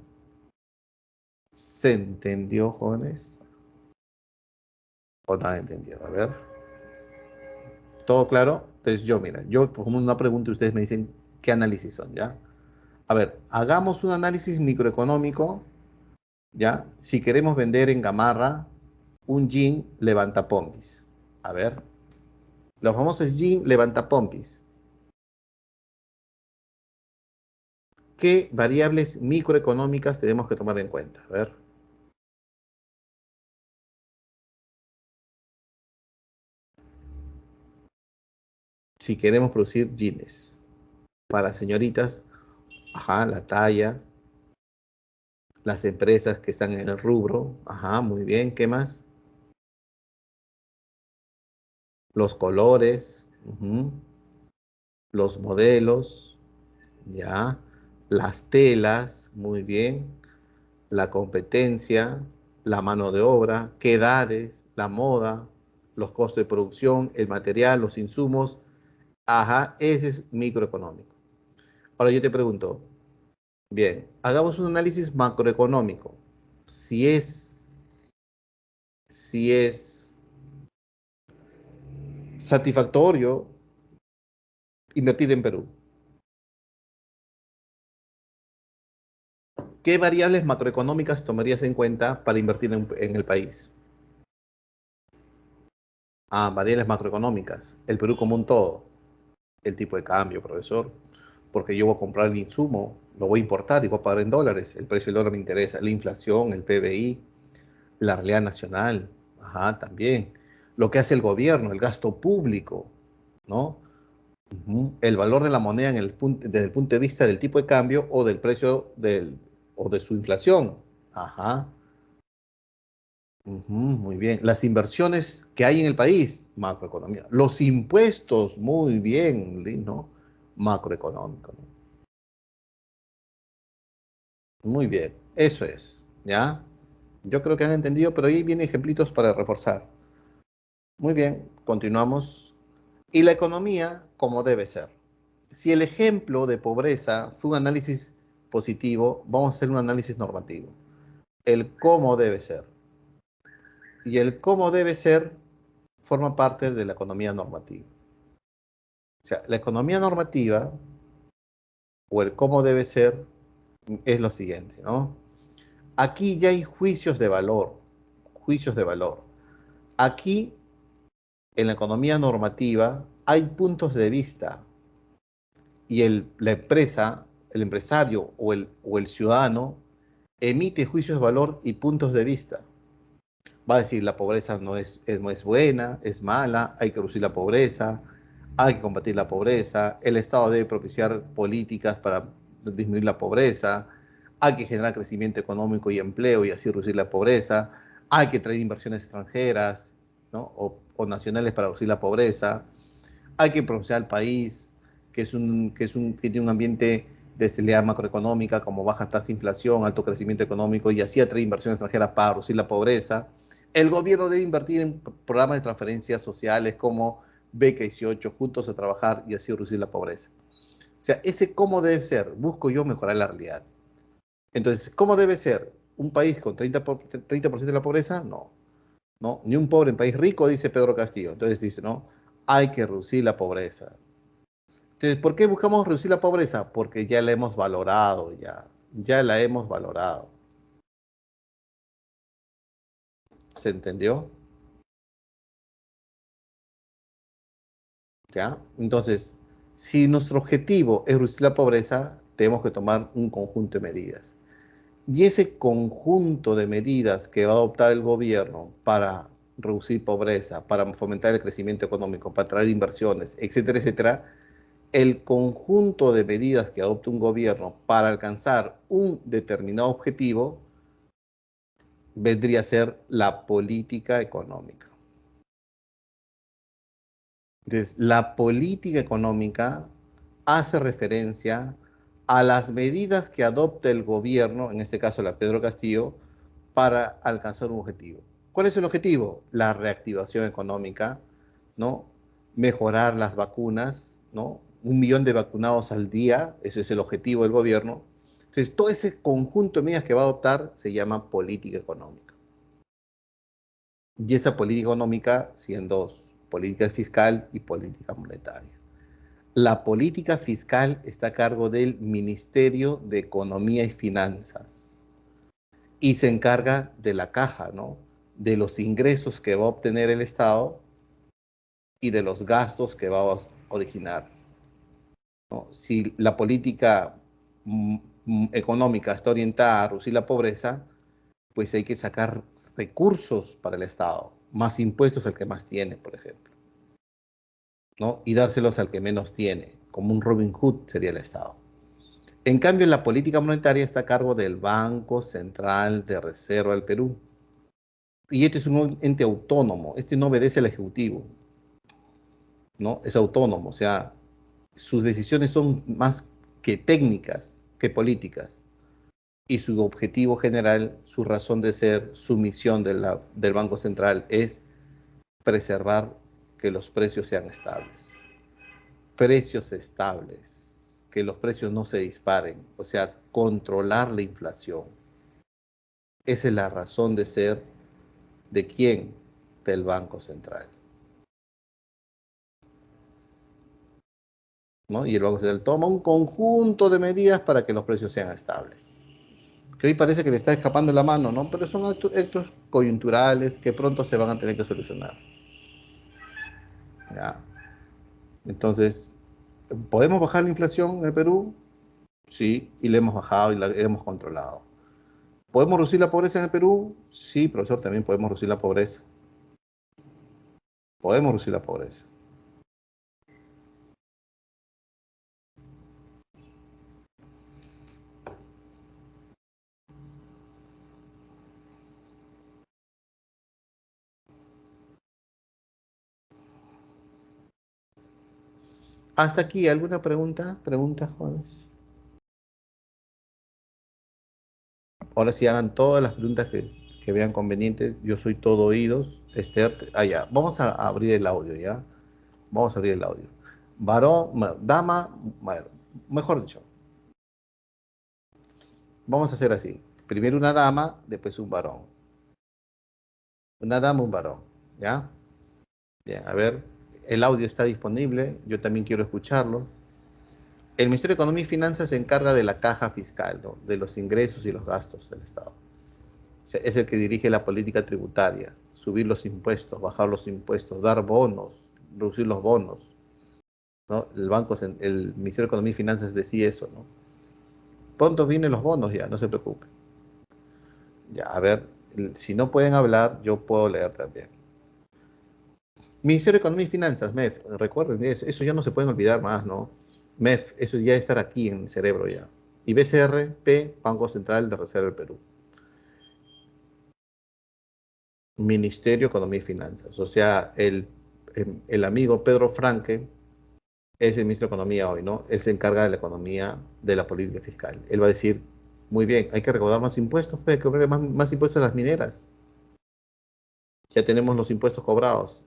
S1: ¿Se entendió, jóvenes? ¿O no ha entendido? A ver. ¿Todo claro? Entonces mira, yo pongo una pregunta y ustedes me dicen qué análisis son, ¿ya? A ver, hagamos un análisis microeconómico, ¿ya? Si queremos vender en Gamarra un jean levantapompis. A ver, los famosos jean levantapompis. ¿Qué variables microeconómicas tenemos que tomar en cuenta? A ver. Si queremos producir jeans para señoritas, ajá, la talla, las empresas que están en el rubro, ajá, muy bien, ¿qué más? Los colores, los modelos, ya, las telas, muy bien, la competencia, la mano de obra, qué edades, la moda, los costos de producción, el material, los insumos, ajá, ese es microeconómico. Ahora yo te pregunto, bien, hagamos un análisis macroeconómico. Si es, si es satisfactorio invertir en Perú. ¿Qué variables macroeconómicas tomarías en cuenta para invertir en el país? Variables macroeconómicas. El Perú como un todo. El tipo de cambio, profesor. Porque yo voy a comprar el insumo, lo voy a importar y voy a pagar en dólares. El precio del dólar me interesa. La inflación, el PBI, la realidad nacional. Ajá, también. Lo que hace el gobierno, el gasto público, ¿no? El valor de la moneda desde el punto de vista del tipo de cambio o del precio o de su inflación. Ajá. Muy bien. Las inversiones que hay en el país, macroeconomía. Los impuestos, muy bien, ¿no? Macroeconómico, ¿no? Muy bien, eso es, ¿ya? Yo creo que han entendido, pero ahí vienen ejemplitos para reforzar. Muy bien, continuamos. Y la economía como debe ser. Si el ejemplo de pobreza fue un análisis positivo, vamos a hacer un análisis normativo. El cómo debe ser. Y el cómo debe ser forma parte de la economía normativa. O sea, la economía normativa o el cómo debe ser es lo siguiente, ¿no? Aquí ya hay juicios de valor, juicios de valor. Aquí, en la economía normativa, hay puntos de vista y la empresa, el empresario o el ciudadano emite juicios de valor y puntos de vista. Va a decir, la pobreza no es buena, es mala, hay que reducir la pobreza, hay que combatir la pobreza, el Estado debe propiciar políticas para disminuir la pobreza, hay que generar crecimiento económico y empleo y así reducir la pobreza, hay que traer inversiones extranjeras, ¿no? o nacionales para reducir la pobreza, hay que promocionar el país, que tiene un ambiente de estabilidad macroeconómica, como baja tasa de inflación, alto crecimiento económico, y así atrae inversión extranjera para reducir la pobreza. El gobierno debe invertir en programas de transferencias sociales como Beca 18, Juntos a Trabajar, y así reducir la pobreza. O sea, ese cómo debe ser, busco yo mejorar la realidad. Entonces, ¿cómo debe ser? ¿Un país con 30% de la pobreza? No, no, ni un pobre en país rico, dice Pedro Castillo. Entonces dice, no, hay que reducir la pobreza. Entonces, ¿por qué buscamos reducir la pobreza? Porque ya la hemos valorado, ya la hemos valorado. ¿Se entendió? ¿Ya? Entonces, si nuestro objetivo es reducir la pobreza, tenemos que tomar un conjunto de medidas. Y ese conjunto de medidas que va a adoptar el gobierno para reducir pobreza, para fomentar el crecimiento económico, para atraer inversiones, etcétera, etcétera, el conjunto de medidas que adopte un gobierno para alcanzar un determinado objetivo vendría a ser la política económica. Entonces, la política económica hace referencia a las medidas que adopta el gobierno, en este caso la Pedro Castillo, para alcanzar un objetivo. ¿Cuál es el objetivo? La reactivación económica, ¿no? Mejorar las vacunas, ¿no? 1 millón de vacunados al día, ese es el objetivo del gobierno. Entonces, todo ese conjunto de medidas que va a adoptar se llama política económica. Y esa política económica, siendo política fiscal y política monetaria. La política fiscal está a cargo del Ministerio de Economía y Finanzas y se encarga de la caja, ¿no? De los ingresos que va a obtener el Estado y de los gastos que va a originar, ¿no? Si la política económica está orientada a reducir la pobreza, pues hay que sacar recursos para el Estado, más impuestos al que más tiene, por ejemplo, ¿no? Y dárselos al que menos tiene, como un Robin Hood sería el Estado. En cambio, la política monetaria está a cargo del Banco Central de Reserva del Perú. Y este es un ente autónomo, este no obedece al Ejecutivo, ¿no? Es autónomo, o sea, sus decisiones son más que técnicas, que políticas. Y su objetivo general, su razón de ser, su misión del Banco Central es preservar que los precios sean estables. Precios estables, que los precios no se disparen, o sea, controlar la inflación. Esa es la razón de ser de quién, del Banco Central, ¿no? Y el Banco Central toma un conjunto de medidas para que los precios sean estables. Que hoy parece que le está escapando la mano, ¿no? Pero son actos coyunturales que pronto se van a tener que solucionar. ¿Ya? Entonces, ¿podemos bajar la inflación en el Perú? Sí, y la hemos bajado y la hemos controlado. ¿Podemos reducir la pobreza en el Perú? Sí, profesor, también podemos reducir la pobreza. Podemos reducir la pobreza. Hasta aquí, ¿alguna pregunta? ¿Preguntas, Juanes? Ahora sí hagan todas las preguntas que vean convenientes. Yo soy todo oídos. Esther, ya. Vamos a abrir el audio, ¿ya? Vamos a abrir el audio. Varón, dama, bueno, mejor dicho, vamos a hacer así. Primero una dama, después un varón. Una dama, un varón, ¿ya? Bien, a ver, el audio está disponible, yo también quiero escucharlo. El Ministerio de Economía y Finanzas se encarga de la caja fiscal, ¿no? De los ingresos y los gastos del Estado. O sea, es el que dirige la política tributaria, subir los impuestos, bajar los impuestos, dar bonos, reducir los bonos, ¿no? El Ministerio de Economía y Finanzas decía eso, ¿no? Pronto vienen los bonos ya, no se preocupen. Ya, a ver, si no pueden hablar, yo puedo leer también. Ministerio de Economía y Finanzas, MEF, recuerden eso ya no se pueden olvidar más, ¿no? MEF, eso ya debe estar aquí en mi cerebro ya. Y BCRP, Banco Central de Reserva del Perú. Ministerio de Economía y Finanzas. O sea, el amigo Pedro Franque Es el ministro de Economía hoy, ¿no? Él se encarga de la economía, de la política fiscal. Él va a decir, muy bien, hay que recaudar más impuestos, pues, hay que cobrar más impuestos a las mineras. Ya tenemos los impuestos cobrados,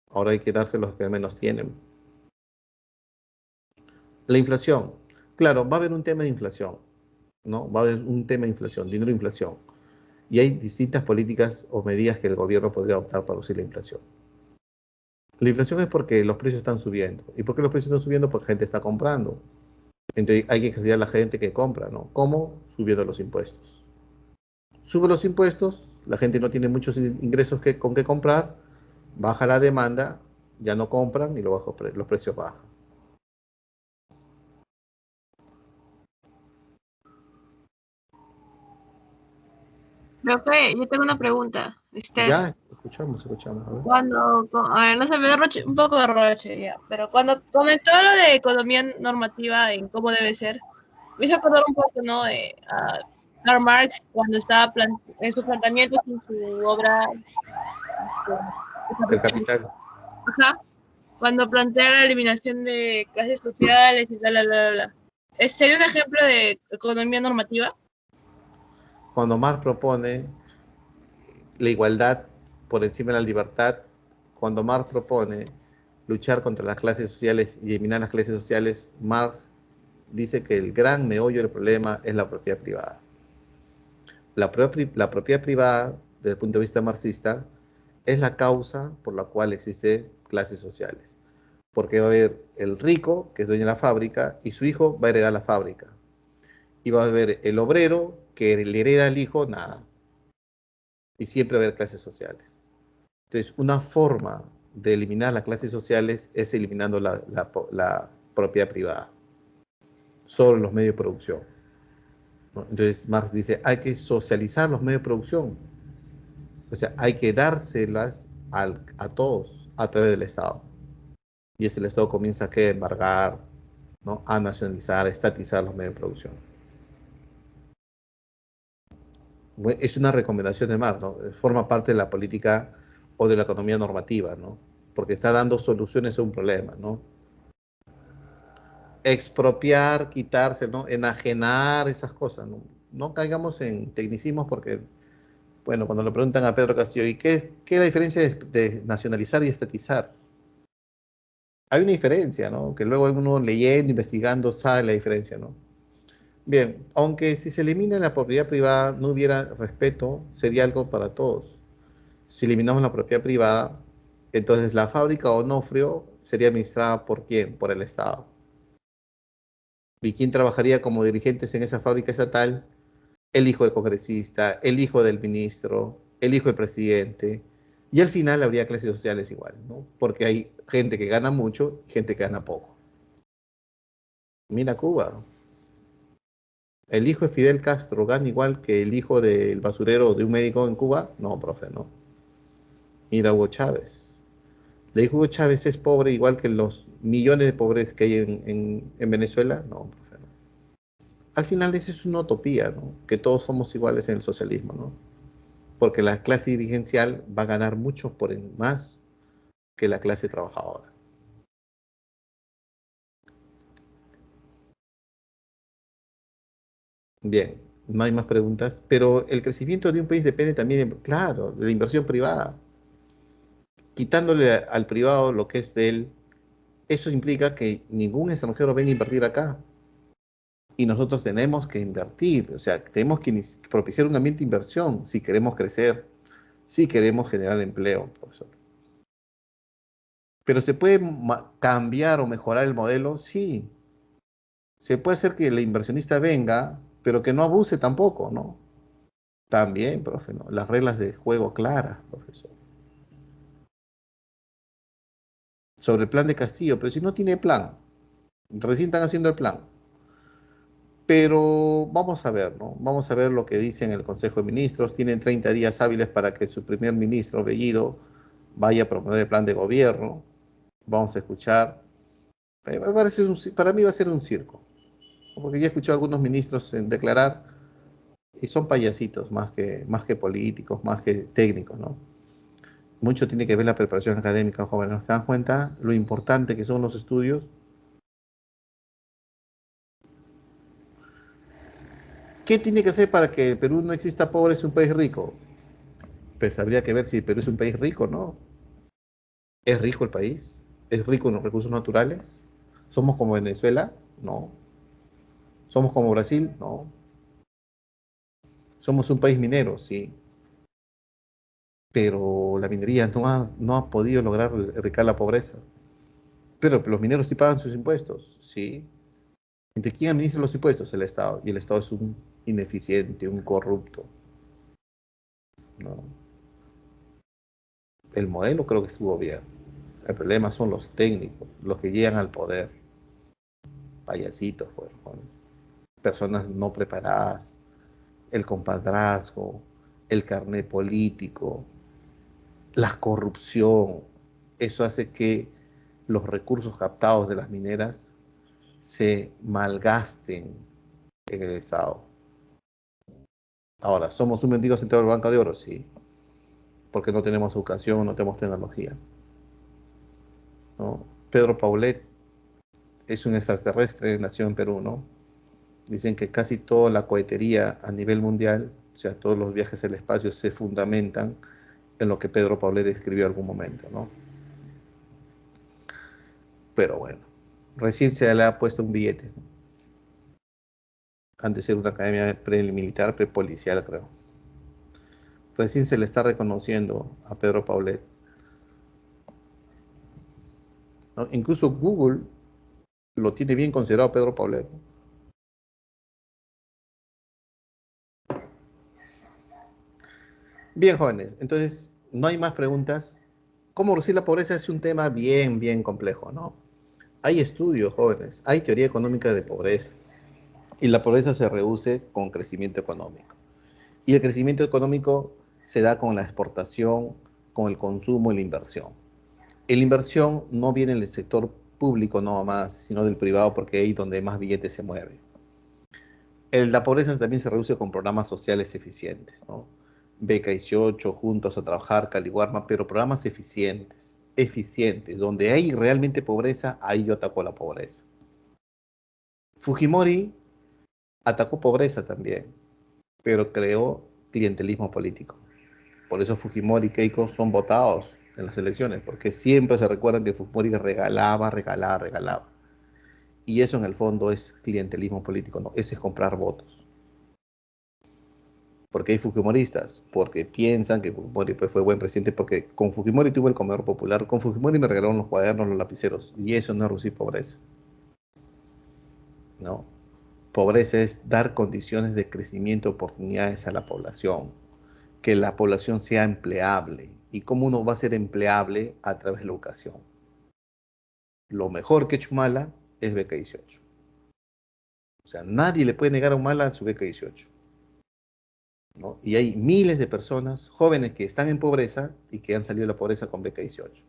S1: ahora hay que dárselos a los que menos tienen. La inflación, claro, va a haber un tema de inflación, ¿no? Va a haber un tema de inflación, dinero de inflación. Y hay distintas políticas o medidas que el gobierno podría optar para reducir la inflación. La inflación es porque los precios están subiendo. ¿Y por qué los precios están subiendo? Porque la gente está comprando. Entonces hay que castigar a la gente que compra, ¿no? ¿Cómo? Subiendo los impuestos. Sube los impuestos, la gente no tiene muchos ingresos con qué comprar, baja la demanda, ya no compran y los precios bajan.
S2: Profe, yo tengo una pregunta.
S1: Ya, escuchamos, a ver.
S2: A ver, no sé, me da un poco de roche ya, pero cuando comentó lo de economía normativa en cómo debe ser, me hizo acordar un poco, ¿no? De Karl Marx cuando estaba en sus planteamientos en su obra El
S1: El
S2: Capital.
S1: capital.
S2: Ajá, cuando plantea la eliminación de clases sociales y tal, bla, bla, bla. ¿Sería un ejemplo de economía normativa?
S1: Cuando Marx propone la igualdad por encima de la libertad, cuando Marx propone luchar contra las clases sociales y eliminar las clases sociales, Marx dice que el gran meollo del problema es la propiedad privada. La propiedad privada, desde el punto de vista marxista, es la causa por la cual existen clases sociales. Porque va a haber el rico, que es dueño de la fábrica, y su hijo va a heredar la fábrica. Y va a haber el obrero, que le hereda al hijo nada. Y siempre va a haber clases sociales. Entonces, una forma de eliminar las clases sociales es eliminando la propiedad privada, solo los medios de producción, ¿no? Entonces, Marx dice, hay que socializar los medios de producción, o sea, hay que dárselas a todos a través del Estado. Y es el Estado comienza a embargar, ¿no? A nacionalizar, a estatizar los medios de producción. Bueno, es una recomendación de Marx, ¿no? Forma parte de la política o de la economía normativa, ¿no? Porque está dando soluciones a un problema, ¿no? Expropiar, quitarse, ¿no? Enajenar esas cosas, ¿no? No caigamos en tecnicismos porque, bueno, cuando le preguntan a Pedro Castillo, ¿y qué es la diferencia de nacionalizar y estatizar? Hay una diferencia, ¿no? Que luego uno leyendo, investigando, sabe la diferencia, ¿no? Bien, aunque si se elimina la propiedad privada, no hubiera respeto, sería algo para todos. Si eliminamos la propiedad privada, entonces la fábrica Onofrio sería administrada ¿por quién? Por el Estado. ¿Y quién trabajaría como dirigentes en esa fábrica estatal? El hijo del congresista, el hijo del ministro, el hijo del presidente. Y al final habría clases sociales igual, ¿no? Porque hay gente que gana mucho y gente que gana poco. Mira Cuba. ¿El hijo de Fidel Castro gana igual que el hijo del basurero de un médico en Cuba? No, profe, no. Mira Hugo Chávez. ¿El hijo de Hugo Chávez es pobre igual que los millones de pobres que hay en Venezuela? No, profe, no. Al final eso es una utopía, ¿no? Que todos somos iguales en el socialismo, ¿no? Porque la clase dirigencial va a ganar mucho más que la clase trabajadora. Bien, no hay más preguntas, pero el crecimiento de un país depende también, claro, de la inversión privada. Quitándole al privado lo que es de él, eso implica que ningún extranjero venga a invertir acá. Y nosotros tenemos que invertir, o sea, tenemos que propiciar un ambiente de inversión si queremos crecer, si queremos generar empleo, profesor. Pero ¿se puede cambiar o mejorar el modelo? Sí. Se puede hacer que el inversionista venga, pero que no abuse tampoco, ¿no? También, profe, ¿no? Las reglas de juego claras, profesor. Sobre el plan de Castillo, pero si no tiene plan, recién están haciendo el plan. Pero vamos a ver, ¿no? Vamos a ver lo que dice en el Consejo de Ministros. Tienen 30 días hábiles para que su primer ministro, Bellido, vaya a proponer el plan de gobierno. Vamos a escuchar. Para mí va a ser un circo, porque ya he escuchado a algunos ministros en declarar y son payasitos más que políticos, más que técnicos, ¿no? Mucho tiene que ver la preparación académica, jóvenes. ¿No se dan cuenta lo importante que son los estudios? ¿Qué tiene que hacer para que el Perú no exista pobre, es un país rico? Pues habría que ver si el Perú es un país rico, ¿no? ¿Es rico el país? ¿Es rico en los recursos naturales? ¿Somos como Venezuela? No. ¿Somos como Brasil? No. ¿Somos un país minero? Sí. Pero la minería no ha podido lograr erradicar la pobreza. Pero los mineros sí pagan sus impuestos, sí. ¿De quién administra los impuestos? El Estado. Y el Estado es un ineficiente, un corrupto, ¿no? El modelo creo que estuvo bien. El problema son los técnicos, los que llegan al poder. Payasitos, pues, ¿no? Personas no preparadas, el compadrazgo, el carnet político, la corrupción. Eso hace que los recursos captados de las mineras se malgasten en el Estado. Ahora, ¿somos un mendigo sentado en la banca de oro? Sí, porque no tenemos educación, no tenemos tecnología, ¿no? Pedro Paulet es un extraterrestre, nació en Perú, ¿no? Dicen que casi toda la cohetería a nivel mundial, o sea, todos los viajes al espacio se fundamentan en lo que Pedro Paulet escribió en algún momento, ¿no? Pero bueno, recién se le ha puesto un billete, ¿no? Antes era una academia pre-militar, pre-policial, creo. Recién se le está reconociendo a Pedro Paulet, ¿no? Incluso Google lo tiene bien considerado Pedro Paulet, ¿no? Bien, jóvenes, entonces no hay más preguntas. ¿Cómo reducir la pobreza? Es un tema bien, bien complejo, ¿no? Hay estudios, jóvenes, hay teoría económica de pobreza y la pobreza se reduce con crecimiento económico. Y el crecimiento económico se da con la exportación, con el consumo y la inversión. La inversión no viene del sector público no más, sino del privado porque es ahí donde más billetes se mueve. La pobreza también se reduce con programas sociales eficientes, ¿no? Beca 18, Juntos a Trabajar, Caliwarma, pero programas eficientes, eficientes, donde hay realmente pobreza, ahí yo ataco la pobreza. Fujimori atacó pobreza también, pero creó clientelismo político. Por eso Fujimori y Keiko son votados en las elecciones, porque siempre se recuerdan que Fujimori regalaba, regalaba, regalaba. Y eso en el fondo es clientelismo político, ¿no? Ese es comprar votos. Porque hay Fujimoristas, porque piensan que Fujimori pues, fue buen presidente, porque con Fujimori tuvo el comedor popular, con Fujimori me regalaron los cuadernos, los lapiceros, y eso no es reducir pobreza, ¿no? Pobreza es dar condiciones de crecimiento, oportunidades a la población, que la población sea empleable. ¿Y cómo uno va a ser empleable? A través de la educación. Lo mejor que ha hecho Humala es beca 18. O sea, nadie le puede negar a Humala su beca 18. ¿No? Y hay miles de personas, jóvenes que están en pobreza y que han salido de la pobreza con beca 18.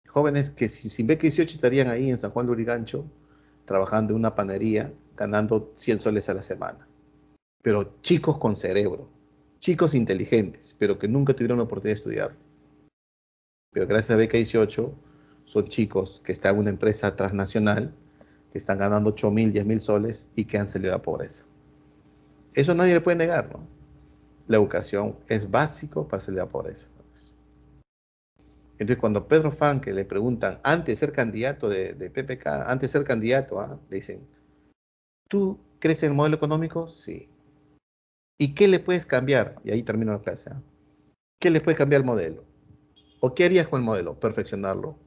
S1: Jóvenes que sin beca 18 estarían ahí en San Juan de Lurigancho, trabajando en una panadería, ganando 100 soles a la semana. Pero chicos con cerebro, chicos inteligentes, pero que nunca tuvieron la oportunidad de estudiar. Pero gracias a beca 18 son chicos que están en una empresa transnacional, que están ganando 8.000, 10.000 soles y que han salido de la pobreza. Eso nadie le puede negar, ¿no? La educación es básico para salir de la pobreza. Entonces, cuando a Pedro Franque le preguntan, antes de ser candidato de PPK, antes de ser candidato, le dicen, ¿tú crees en el modelo económico? Sí. ¿Y qué le puedes cambiar? Y ahí termino la clase. ¿Qué le puedes cambiar al modelo? ¿O qué harías con el modelo? Perfeccionarlo.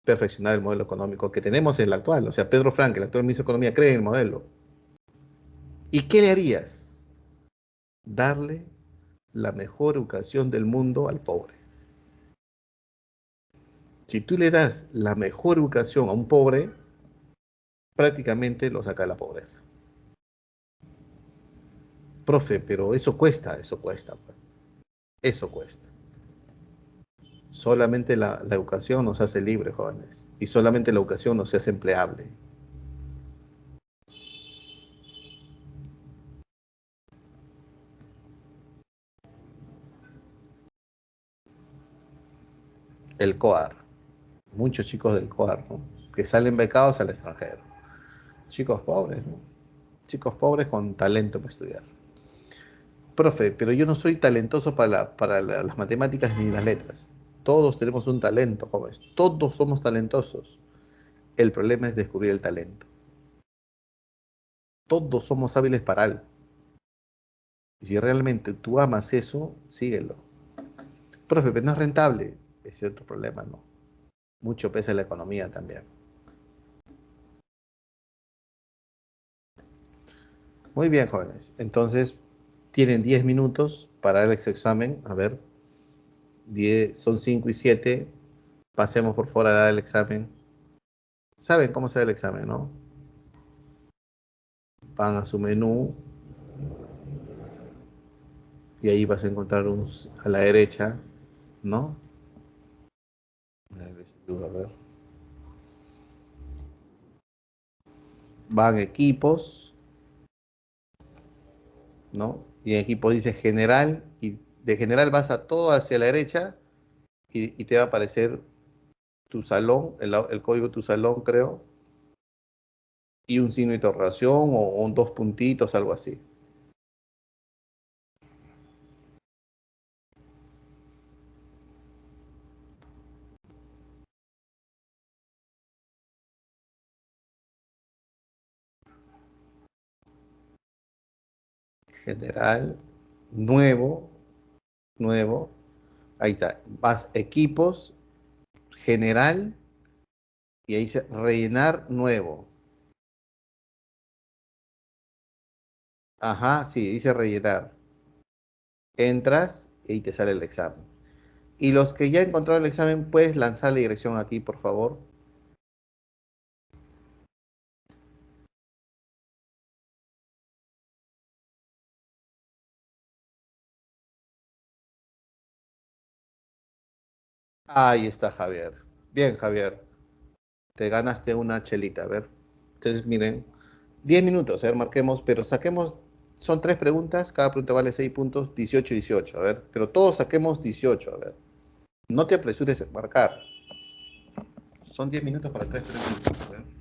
S1: Perfeccionar el modelo económico que tenemos en el actual. O sea, Pedro Franque, el actual ministro de Economía, cree en el modelo. ¿Y qué le harías? Darle la mejor educación del mundo al pobre. Si tú le das la mejor educación a un pobre, prácticamente lo saca de la pobreza. Profe, pero eso cuesta, pues. Eso cuesta. Solamente la educación nos hace libres, jóvenes, y solamente la educación nos hace empleable. El COAR, muchos chicos del COAR, ¿no? Que salen becados al extranjero. Chicos pobres, ¿no? Chicos pobres con talento para estudiar. Profe, pero yo no soy talentoso las matemáticas ni las letras. Todos tenemos un talento, jóvenes. Todos somos talentosos. El problema es descubrir el talento. Todos somos hábiles para algo. Y si realmente tú amas eso, síguelo. Profe, pero no es rentable. Ese es otro problema, ¿no? Mucho pesa la economía también. Muy bien, jóvenes. Entonces, tienen 10 minutos para el examen. A ver, 10, son 5 y 7. Pasemos por fuera a dar el examen. Saben cómo se da el examen, ¿no? Van a su menú y ahí vas a encontrar a la derecha, ¿no? A ver. Van equipos, ¿no? Y en equipo dice general y de general vas a todo hacia la derecha y te va a aparecer tu salón, el código de tu salón, creo, y un signo de interrogación o un dos puntitos, algo así. General, nuevo, nuevo. Ahí está. Vas equipos, general, y ahí dice rellenar nuevo. Ajá, sí, dice rellenar. Entras y ahí te sale el examen. Y los que ya encontraron el examen, puedes lanzar la dirección aquí, por favor. Ahí está Javier. Bien, Javier. Te ganaste una chelita, a ver. Entonces, miren, 10 minutos, a ver, marquemos, pero saquemos, son tres preguntas, cada pregunta vale 6 puntos, 18 y 18, a ver. Pero todos saquemos 18, a ver. No te apresures a marcar. Son 10 minutos para tres preguntas, a ver.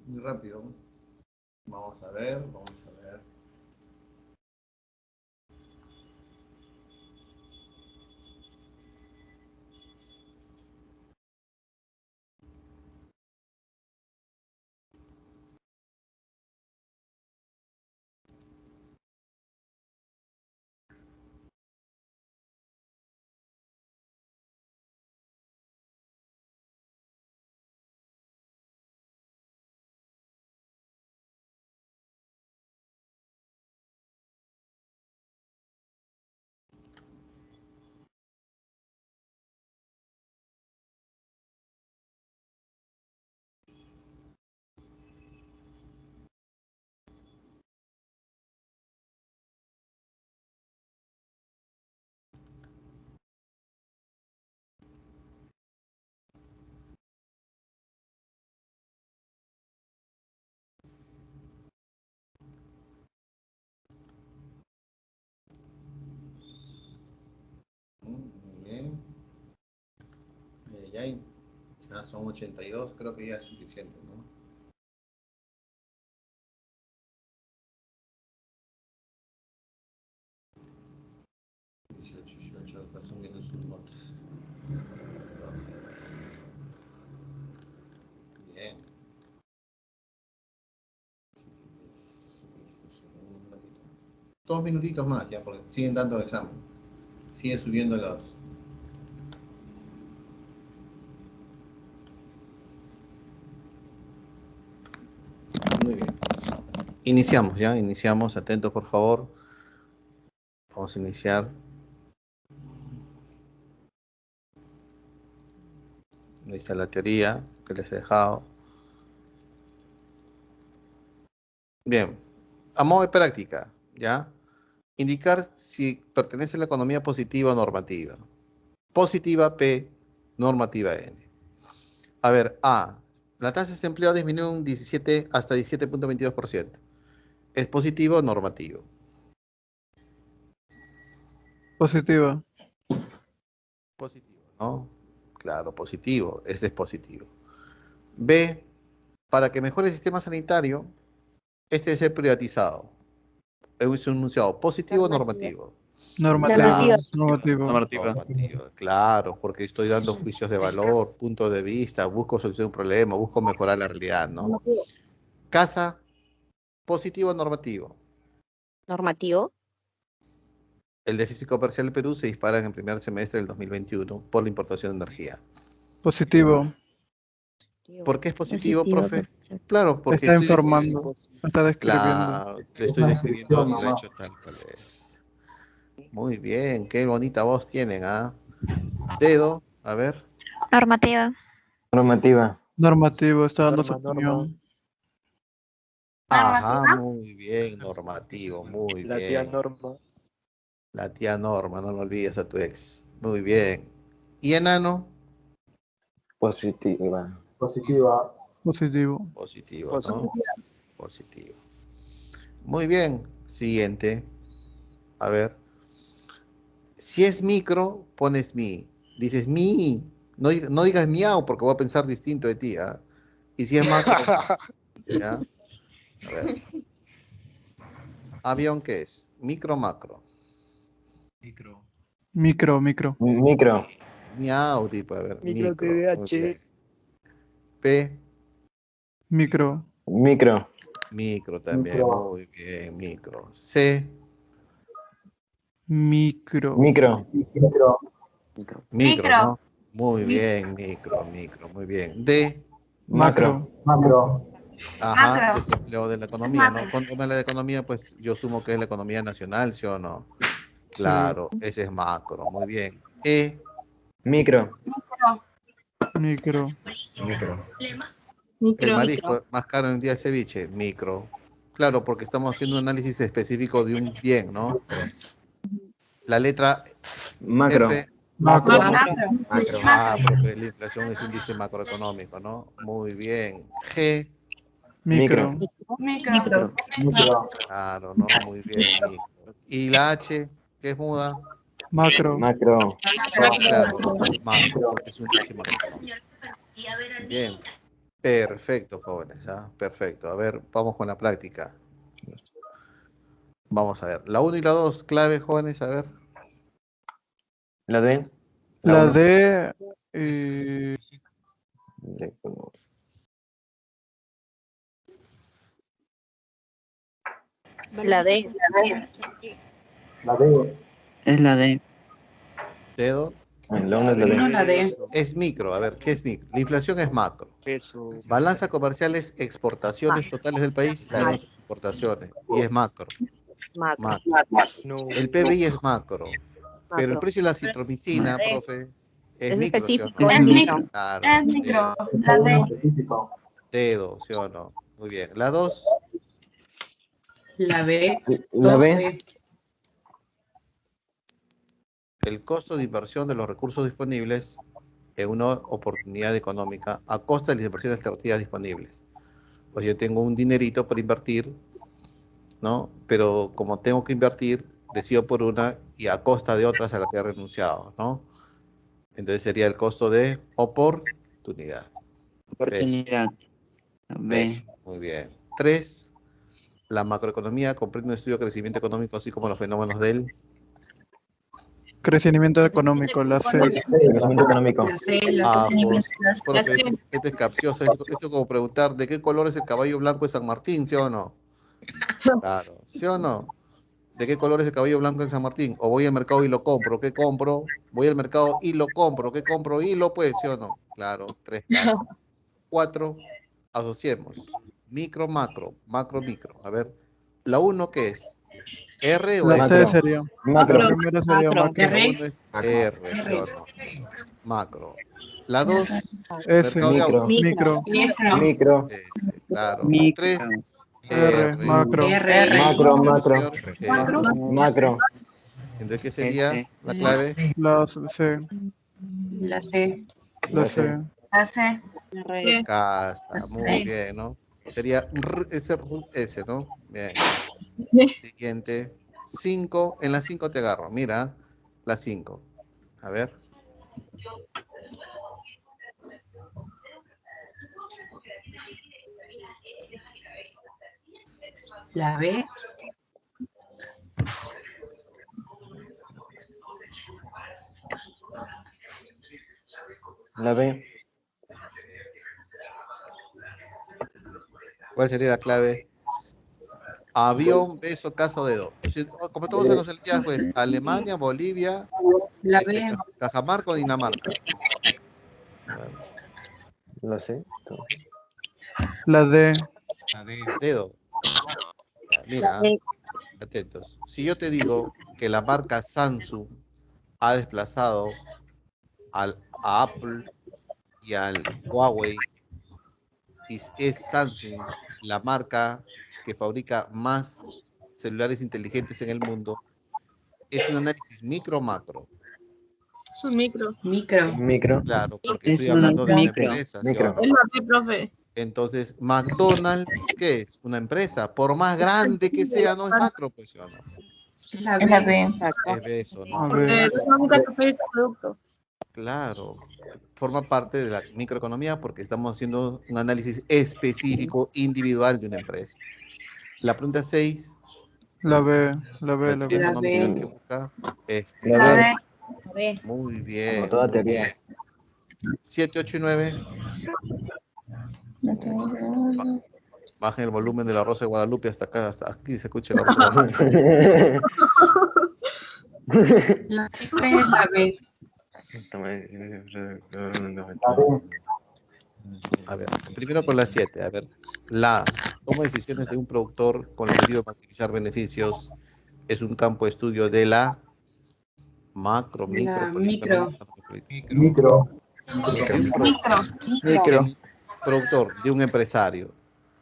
S1: Muy rápido. Vamos a ver, vamos a ver. Muy bien. Ya son 82, creo que ya es suficiente, ¿no? Acá son menos sus notas. Bien. Un ratito. 2 minutitos más ya, porque siguen dando examen. Siguen subiendo los. Muy bien. Iniciamos ya, iniciamos. Atentos, por favor. Vamos a iniciar. Ahí está la teoría que les he dejado. Bien. A modo de práctica, ¿ya? Indicar si pertenece a la economía positiva o normativa. Positiva P, normativa N. A ver, A. La tasa de desempleo disminuyó un 17 hasta 17.22%. ¿Es positivo o normativo?
S3: Positiva.
S1: Positivo, ¿no? Claro, positivo. Este es positivo. B. Para que mejore el sistema sanitario, este debe ser privatizado. Es un enunciado positivo o normativo.
S3: Normativa.
S1: Claro,
S3: Normativo.
S1: normativo, claro, porque estoy dando juicios de valor, punto de vista, busco solución de un problema, busco mejorar la realidad, ¿no? Casa, positivo o normativo.
S4: Normativo.
S1: El déficit comercial del Perú se dispara en el primer semestre del 2021 por la importación de energía.
S3: Positivo.
S1: ¿Por qué es positivo, profe? Claro, porque
S3: Está informando. Está describiendo.
S1: Claro, le estoy describiendo el hecho tal cual es. Muy bien, qué bonita voz tienen, ¿ah? Dedo, a ver.
S5: Normativa.
S6: Normativa.
S3: Normativo. Está dando su
S6: Norma.
S3: opinión.
S1: Ajá, muy bien, normativo, muy
S6: La tía
S1: bien.
S6: Norma.
S1: La tía Norma, no lo olvides a tu ex. Muy bien. ¿Y enano?
S6: Positiva.
S3: Positivo.
S1: Positivo, ¿no? Positivo. Muy bien. Siguiente. A ver. Si es micro, pones mi. Dices mi. No, no digas miau porque voy a pensar distinto de ti, ¿ah? Y si es macro, ¿ya? A ver. ¿Avión qué es? ¿Micro o macro?
S3: Micro.
S6: Micro.
S1: Miau, tipo, a ver.
S6: Micro
S1: Micro. Muy
S6: TDAH.
S1: bien. P.
S3: Micro.
S6: Micro.
S1: Micro también. Muy bien, micro. C.
S3: Micro.
S6: Micro.
S1: Micro, ¿no? Muy bien, micro, muy bien. D.
S6: Macro.
S1: Ajá, desempleo de la economía, ¿no? Cuando me habla de economía, pues yo sumo que es la economía nacional, ¿sí o no? Claro, ese es macro, muy bien. E.
S6: Micro.
S3: Micro.
S1: El marisco más caro en el día de ceviche, micro. Claro, porque estamos haciendo un análisis específico de un bien, ¿no? La letra
S6: Macro.
S1: F.
S3: Macro.
S1: Ah, profe, la inflación es índice macroeconómico, ¿no? Muy bien. G.
S3: Micro.
S1: Claro, ¿no? Muy bien, micro. Y la H, que es muda.
S3: Macro.
S1: Claro, macro, porque es un índice macroeconómico. Bien. Perfecto, jóvenes, ¿ah? Perfecto. A ver, vamos con la práctica. Vamos a ver. La 1 y la 2, clave, jóvenes, a ver.
S6: La D.
S3: La
S6: uno.
S3: D.
S4: La D.
S5: Es la D.
S1: Dedo.
S6: La 1 es la D.
S5: No, la D.
S1: Es micro. A ver, ¿qué es micro? La inflación es macro. Balanza comercial es exportaciones totales del país menos sus importaciones. Y es macro.
S4: Macro.
S1: Macro. El PBI es macro. Pero el
S4: Macro.
S1: precio de la citromicina, profe, es
S4: Es
S1: micro, ¿sí o no?
S4: específico.
S2: Es micro.
S1: Claro.
S2: Es micro. La D.
S1: Dedo, ¿sí o no? Muy bien. La 2,
S5: La B.
S6: La B.
S1: el costo de inversión de los recursos disponibles en una oportunidad económica a costa de las inversiones alternativas disponibles. Pues yo tengo un dinerito para invertir, ¿no? Pero como tengo que invertir, decido por una y a costa de otras a las que he renunciado, ¿no? Entonces sería el costo de oportunidad.
S5: Oportunidad. La
S1: Peso.
S5: B.
S1: Muy bien. 3, la macroeconomía comprende un estudio de crecimiento económico, así como los fenómenos del...
S3: Crecimiento económico, la C.
S6: Crecimiento económico.
S5: La C. La
S1: Ah,
S5: C.
S1: profe, este es capcioso. Esto es como preguntar, ¿de qué color es el caballo blanco de San Martín, sí o no? Claro, ¿sí o no? ¿De qué color es el caballo blanco en San Martín? O voy al mercado y lo compro, ¿qué compro? Voy al mercado y lo compro, ¿qué compro? Y lo pues, ¿sí o no? Claro, 3 casas. 4, asociemos. Micro, macro, macro, micro. A ver, ¿la 1 qué es? ¿R o
S3: La
S1: S?
S3: C sería.
S6: Macro.
S3: La primera sería
S4: Macro.
S3: macro.
S1: La 1 es R, ¿sí o no? Macro. La 2,
S3: S.
S1: mercado de
S6: Micro.
S1: autos.
S3: Micro.
S6: Micro.
S1: S, claro.
S5: Micro.
S1: 3,
S3: R.
S1: R.
S3: Macro.
S5: R.
S6: Macro,
S1: ¿Sí o no,
S6: macro.
S1: señor?
S6: Macro.
S1: Entonces, ¿qué sería
S5: S.
S1: la clave?
S3: La C.
S5: La C.
S3: La C.
S2: La C. Sí.
S1: Casa. Muy
S2: Sí.
S1: bien, ¿no? Sería S, ¿no? Bien. Siguiente. 5. En la 5 te agarro. Mira, la 5. A ver.
S5: La B.
S6: La B.
S1: ¿Cuál sería la clave? Avión, beso, casa o dedo. Como estamos en los Olimpiadas, pues Alemania, Bolivia,
S5: La B.
S1: Cajamarca o Dinamarca. A ver,
S6: La C.
S3: La D.
S1: dedo. Ya, mira, atentos. Si yo te digo que la marca Samsung ha desplazado a Apple y al Huawei, y es Samsung la marca que fabrica más celulares inteligentes en el mundo, es un análisis micro o macro.
S2: Es un micro.
S5: Micro.
S6: Micro.
S1: Claro, porque
S5: Es
S1: estoy
S5: un
S1: hablando de una
S5: micro.
S1: empresa, ¿sí o
S6: Micro.
S1: no?
S2: Es la B, profe.
S1: Entonces, McDonald's, ¿qué es? Una empresa. Por más grande que sea, no es macro, pues, ¿sí o no?
S5: Es la
S2: Es la
S5: B.
S2: B.
S4: Exacto.
S1: Es de eso, ¿no?
S3: A
S2: Porque
S3: ver.
S2: es la única que fabrica producto.
S1: Claro, forma parte de la microeconomía porque estamos haciendo un análisis específico, individual de una empresa. La pregunta 6,
S3: La B. La
S1: la
S3: B. La
S1: teoría
S3: B.
S5: La
S1: económica
S5: B.
S1: que busca
S6: La
S2: La
S6: B.
S2: B.
S1: muy
S6: Como
S1: bien,
S6: toda
S1: muy
S6: teoría.
S1: bien. 7, 8 y 9, bajen el volumen de la Rosa de Guadalupe hasta acá, hasta aquí se escucha la Rosa de Guadalupe.
S5: La chica es la B.
S1: A ver, primero con la 7, a ver. La toma de decisiones de un productor con el objetivo de maximizar beneficios es un campo de estudio de la macro, micro,
S5: La
S1: política,
S5: micro.
S1: de un
S2: Micro.
S6: Micro.
S1: productor, de un empresario.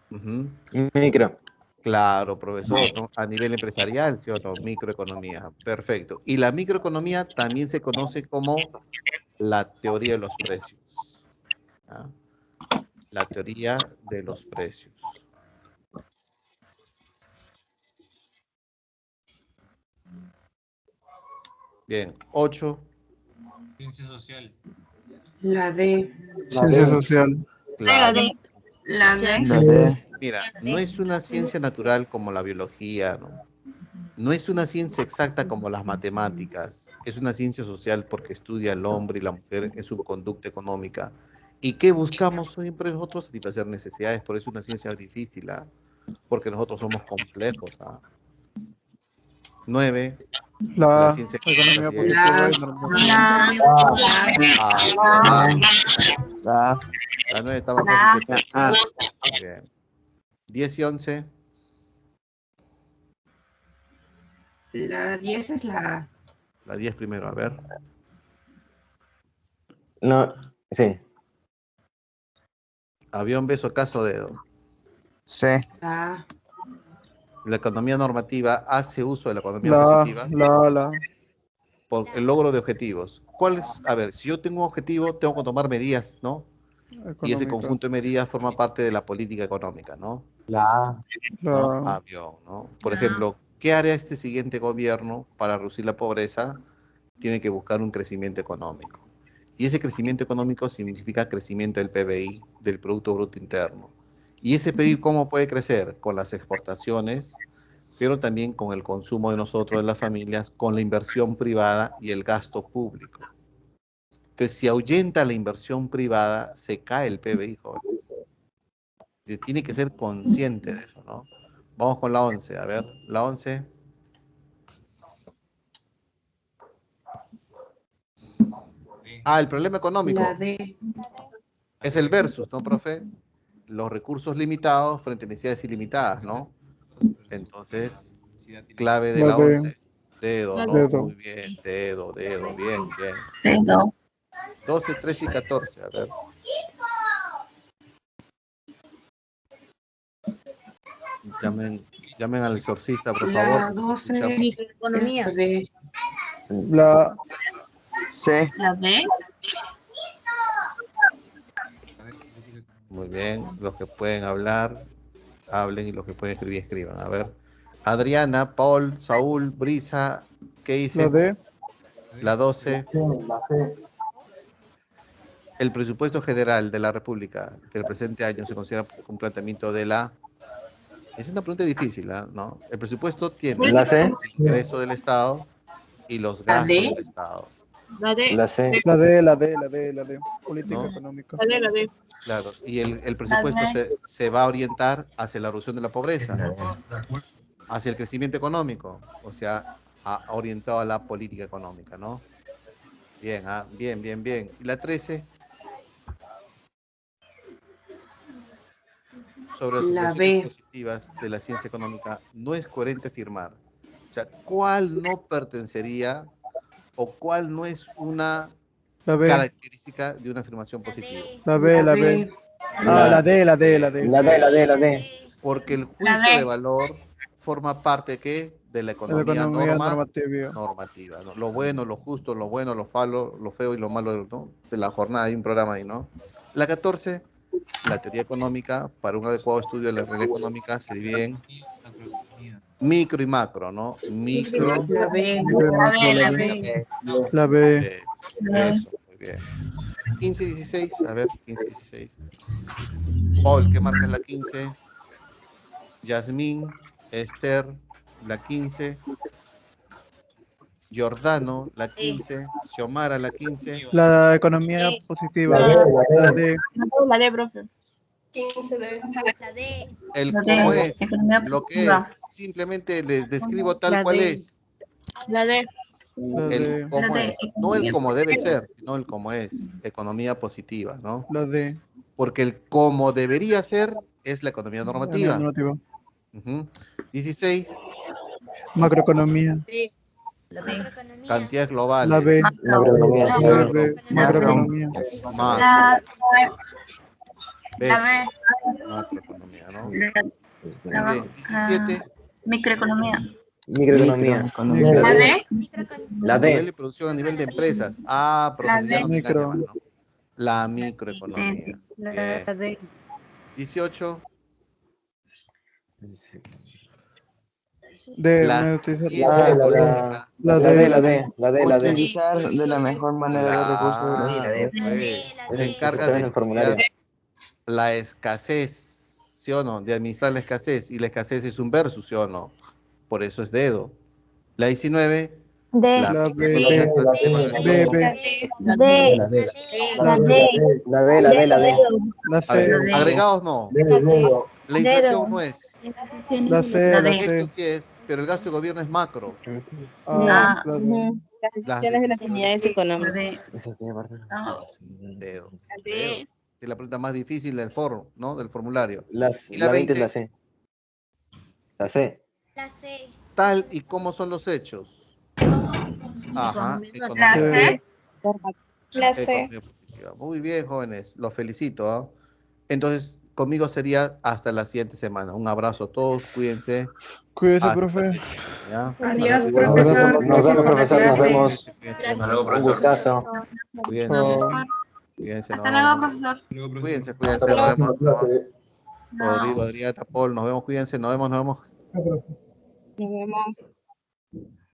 S1: Ujú.
S6: Micro.
S1: Claro, profesor, ¿no? A nivel empresarial, ¿sí o no? Microeconomía, perfecto. Y la microeconomía también se conoce como la teoría de los precios. ¿Ah? La teoría de los precios. Bien, 8,
S5: La D.
S3: Ciencia social.
S2: La
S1: Claro.
S2: D.
S5: La D.
S3: La D.
S1: Mira, no es una ciencia natural como la biología, ¿no? No es una ciencia exacta como las matemáticas, es una ciencia social porque estudia al hombre y la mujer en su conducta económica. ¿Y qué buscamos siempre nosotros? Satisfacer necesidades, por eso es una ciencia difícil, ¿ah? Porque nosotros somos complejos, ¿ah? 9,
S3: La
S1: la
S3: A.
S1: ciencia
S3: Economía
S1: económica, sí es.
S3: positiva
S5: La
S3: y normativa.
S1: Ah, bien.
S6: La
S1: La 9 está más fácil que
S6: A.
S1: todo. Bien. 10 y 11,
S5: La 10 es la
S1: la 10 primero, a ver.
S6: No, sí.
S1: Avión, beso, caso, dedo.
S7: C.
S5: A.
S1: La economía normativa hace uso de la economía
S3: La A.
S1: positiva
S3: La
S1: por el logro de objetivos. ¿Cuál es? A ver, si yo tengo un objetivo, tengo que tomar medidas, ¿no? Y ese
S3: Económica.
S1: conjunto de medidas forma parte de la política económica, ¿no?
S6: La A.
S1: ¿No?
S3: La
S1: Avión, ¿no? Por ejemplo, ¿qué hará este siguiente gobierno para reducir la pobreza? Tiene que buscar un crecimiento económico. Y ese crecimiento económico significa crecimiento del PBI, del Producto Bruto Interno. ¿Y ese PBI cómo puede crecer? Con las exportaciones, pero también con el consumo de nosotros, de las familias, con la inversión privada y el gasto público. Entonces, si ahuyenta la inversión privada, se cae el PBI, jóvenes. Tiene que ser consciente de eso, ¿no? Vamos con la 11. A ver, la 11. El problema económico
S5: La D.
S1: es el versus, ¿no, profe? Los recursos limitados frente a necesidades ilimitadas, ¿no? Entonces, clave de
S3: La
S1: la
S3: D.
S1: 11. Dedo, ¿no?
S3: Dedo.
S1: Muy bien, dedo, bien, bien.
S2: Dedo.
S1: 12, 13 y 14, a ver. Llamen al exorcista, por favor.
S5: La
S1: porque
S5: 12
S1: se escucha-
S2: Microeconomía.
S5: es D.
S3: La
S7: C.
S2: La B.
S1: Muy bien, los que pueden hablar, hablen, y los que pueden escribir, escriban. A ver. Adriana, Paul, Saúl, Brisa, ¿qué
S3: La
S1: dicen?
S3: D.
S1: La 12.
S6: La C.
S1: El presupuesto general de la República del presente año se considera un planteamiento de la... Es una pregunta difícil, ¿no? El presupuesto tiene
S6: La C.
S1: los ingresos del Estado y los
S5: La
S1: gastos
S5: D.
S1: del Estado,
S2: La D.
S6: La C.
S3: La D. La D. La D. La D. Política
S1: ¿no?
S3: económica.
S2: La D. La D.
S1: Claro, y el presupuesto se va a orientar hacia la reducción de la pobreza, hacia el crecimiento económico, o sea, orientado a la política económica, ¿no? Bien, bien, bien, bien. Y la 13, sobre las
S5: La
S1: observaciones
S5: B.
S1: positivas de la ciencia económica, no es coherente afirmar. O sea, ¿cuál no pertenecería o cuál no es una
S3: La B.
S1: característica de una afirmación positiva?
S3: La B. La B. La D. La D. La D.
S6: La D. La D. La D.
S1: Porque el juicio de valor forma parte ¿qué? De la
S3: De la
S1: economía
S3: economía normativa.
S1: normativa, ¿no? Lo bueno, lo justo, lo bueno, lo falo, lo feo y lo malo, ¿no? De la jornada, hay un programa ahí, ¿no? La 14, la teoría económica, para un adecuado estudio de la realidad económica, se divide en micro y macro, ¿no? Micro,
S5: La B.
S3: La B. La B.
S1: eso, muy bien. 15 y 16, a ver, 15 y 16. Paul, ¿qué marca la 15? Yasmín, Esther, la 15. Giordano, la 15. Xiomara, la 15.
S3: La economía positiva.
S6: La D.
S3: La D.
S2: La D, profe.
S8: 15 de...
S1: El
S2: La D.
S1: cómo es,
S2: Economía
S1: lo que
S2: positiva.
S1: es, simplemente les describo tal
S2: La
S1: cual
S2: D.
S1: es.
S2: La D.
S3: La
S1: El
S3: D.
S1: cómo
S2: La D.
S1: es, no el cómo debe ser, sino el cómo es. Economía positiva, ¿no?
S3: La D.
S1: Porque el cómo debería ser es la economía normativa.
S3: Normativa.
S1: 16,
S3: Macroeconomía.
S1: cantidades globales.
S3: La B.
S6: Macroeconomía.
S3: La
S6: La B.
S3: B. Macroeconomía.
S1: Más,
S2: La
S1: ¿ves?
S2: B.
S1: Macroeconomía, ¿no?
S2: La
S1: Bien, 17,
S2: Microeconomía.
S6: Microeconomía.
S2: La D.
S6: La
S1: nivel
S6: D.
S1: de producción a nivel de empresas. Profesor, ya no me engaña más, ¿no? La microeconomía. Bien.
S2: La D.
S1: 18,
S3: D.
S1: la
S3: Utilizar
S1: ciencia económica.
S3: la
S6: La D.
S3: D.
S6: La D. La D. La D.
S7: Utilizar de la mejor manera los recursos.
S1: Claro, pues, se encarga
S6: Está
S1: de
S6: en el formulario.
S1: estudiar la escasez, ¿sí o no? De administrar la escasez, y la escasez es un versus, ¿sí o no? Por eso es dedo. La 19,
S8: D.
S1: la
S3: La
S1: B.
S3: B,
S1: Colonia
S3: B,
S1: Tapatío.
S3: B, B.
S8: D.
S6: La D.
S8: La D.
S6: La D, la D, la D.
S3: La
S1: A ver,
S3: C.
S1: agregados no. La inflación no es.
S3: La C, la
S1: Esto
S3: C.
S1: sí es, pero el gasto de gobierno es macro.
S3: Ah, la D.
S1: Las
S9: Decisiones de las
S1: decisiones
S9: unidades económicas.
S6: Esa tiene parte.
S1: dedo. Dedo. Es la pregunta más difícil del foro, ¿no? Del formulario. Y
S6: La 20 es la C. La C.
S1: Tal y como son los hechos. Ajá.
S2: La C.
S8: La C.
S1: Economía positiva. Muy bien, jóvenes. Los felicito. ¿Ah? Entonces, conmigo sería hasta la siguiente semana. Un abrazo a todos. Cuídense.
S3: Cuídese,
S1: Hasta la
S3: profe.
S1: siguiente semana, ¿ya?
S5: Adiós,
S1: Nos
S5: profesor.
S6: Nos vemos, profesor. Nos vemos.
S1: Cuídense,
S6: Un gustazo.
S1: Cuídense.
S3: Chao.
S1: Cuídense.
S2: Hasta
S1: nos
S2: luego,
S1: vemos.
S2: profesor.
S1: Cuídense, cuídense. Nos vemos. Rodrigo, Adriana, Paul. Nos vemos. Cuídense. Nos vemos. Nos vemos.
S9: Nos vemos.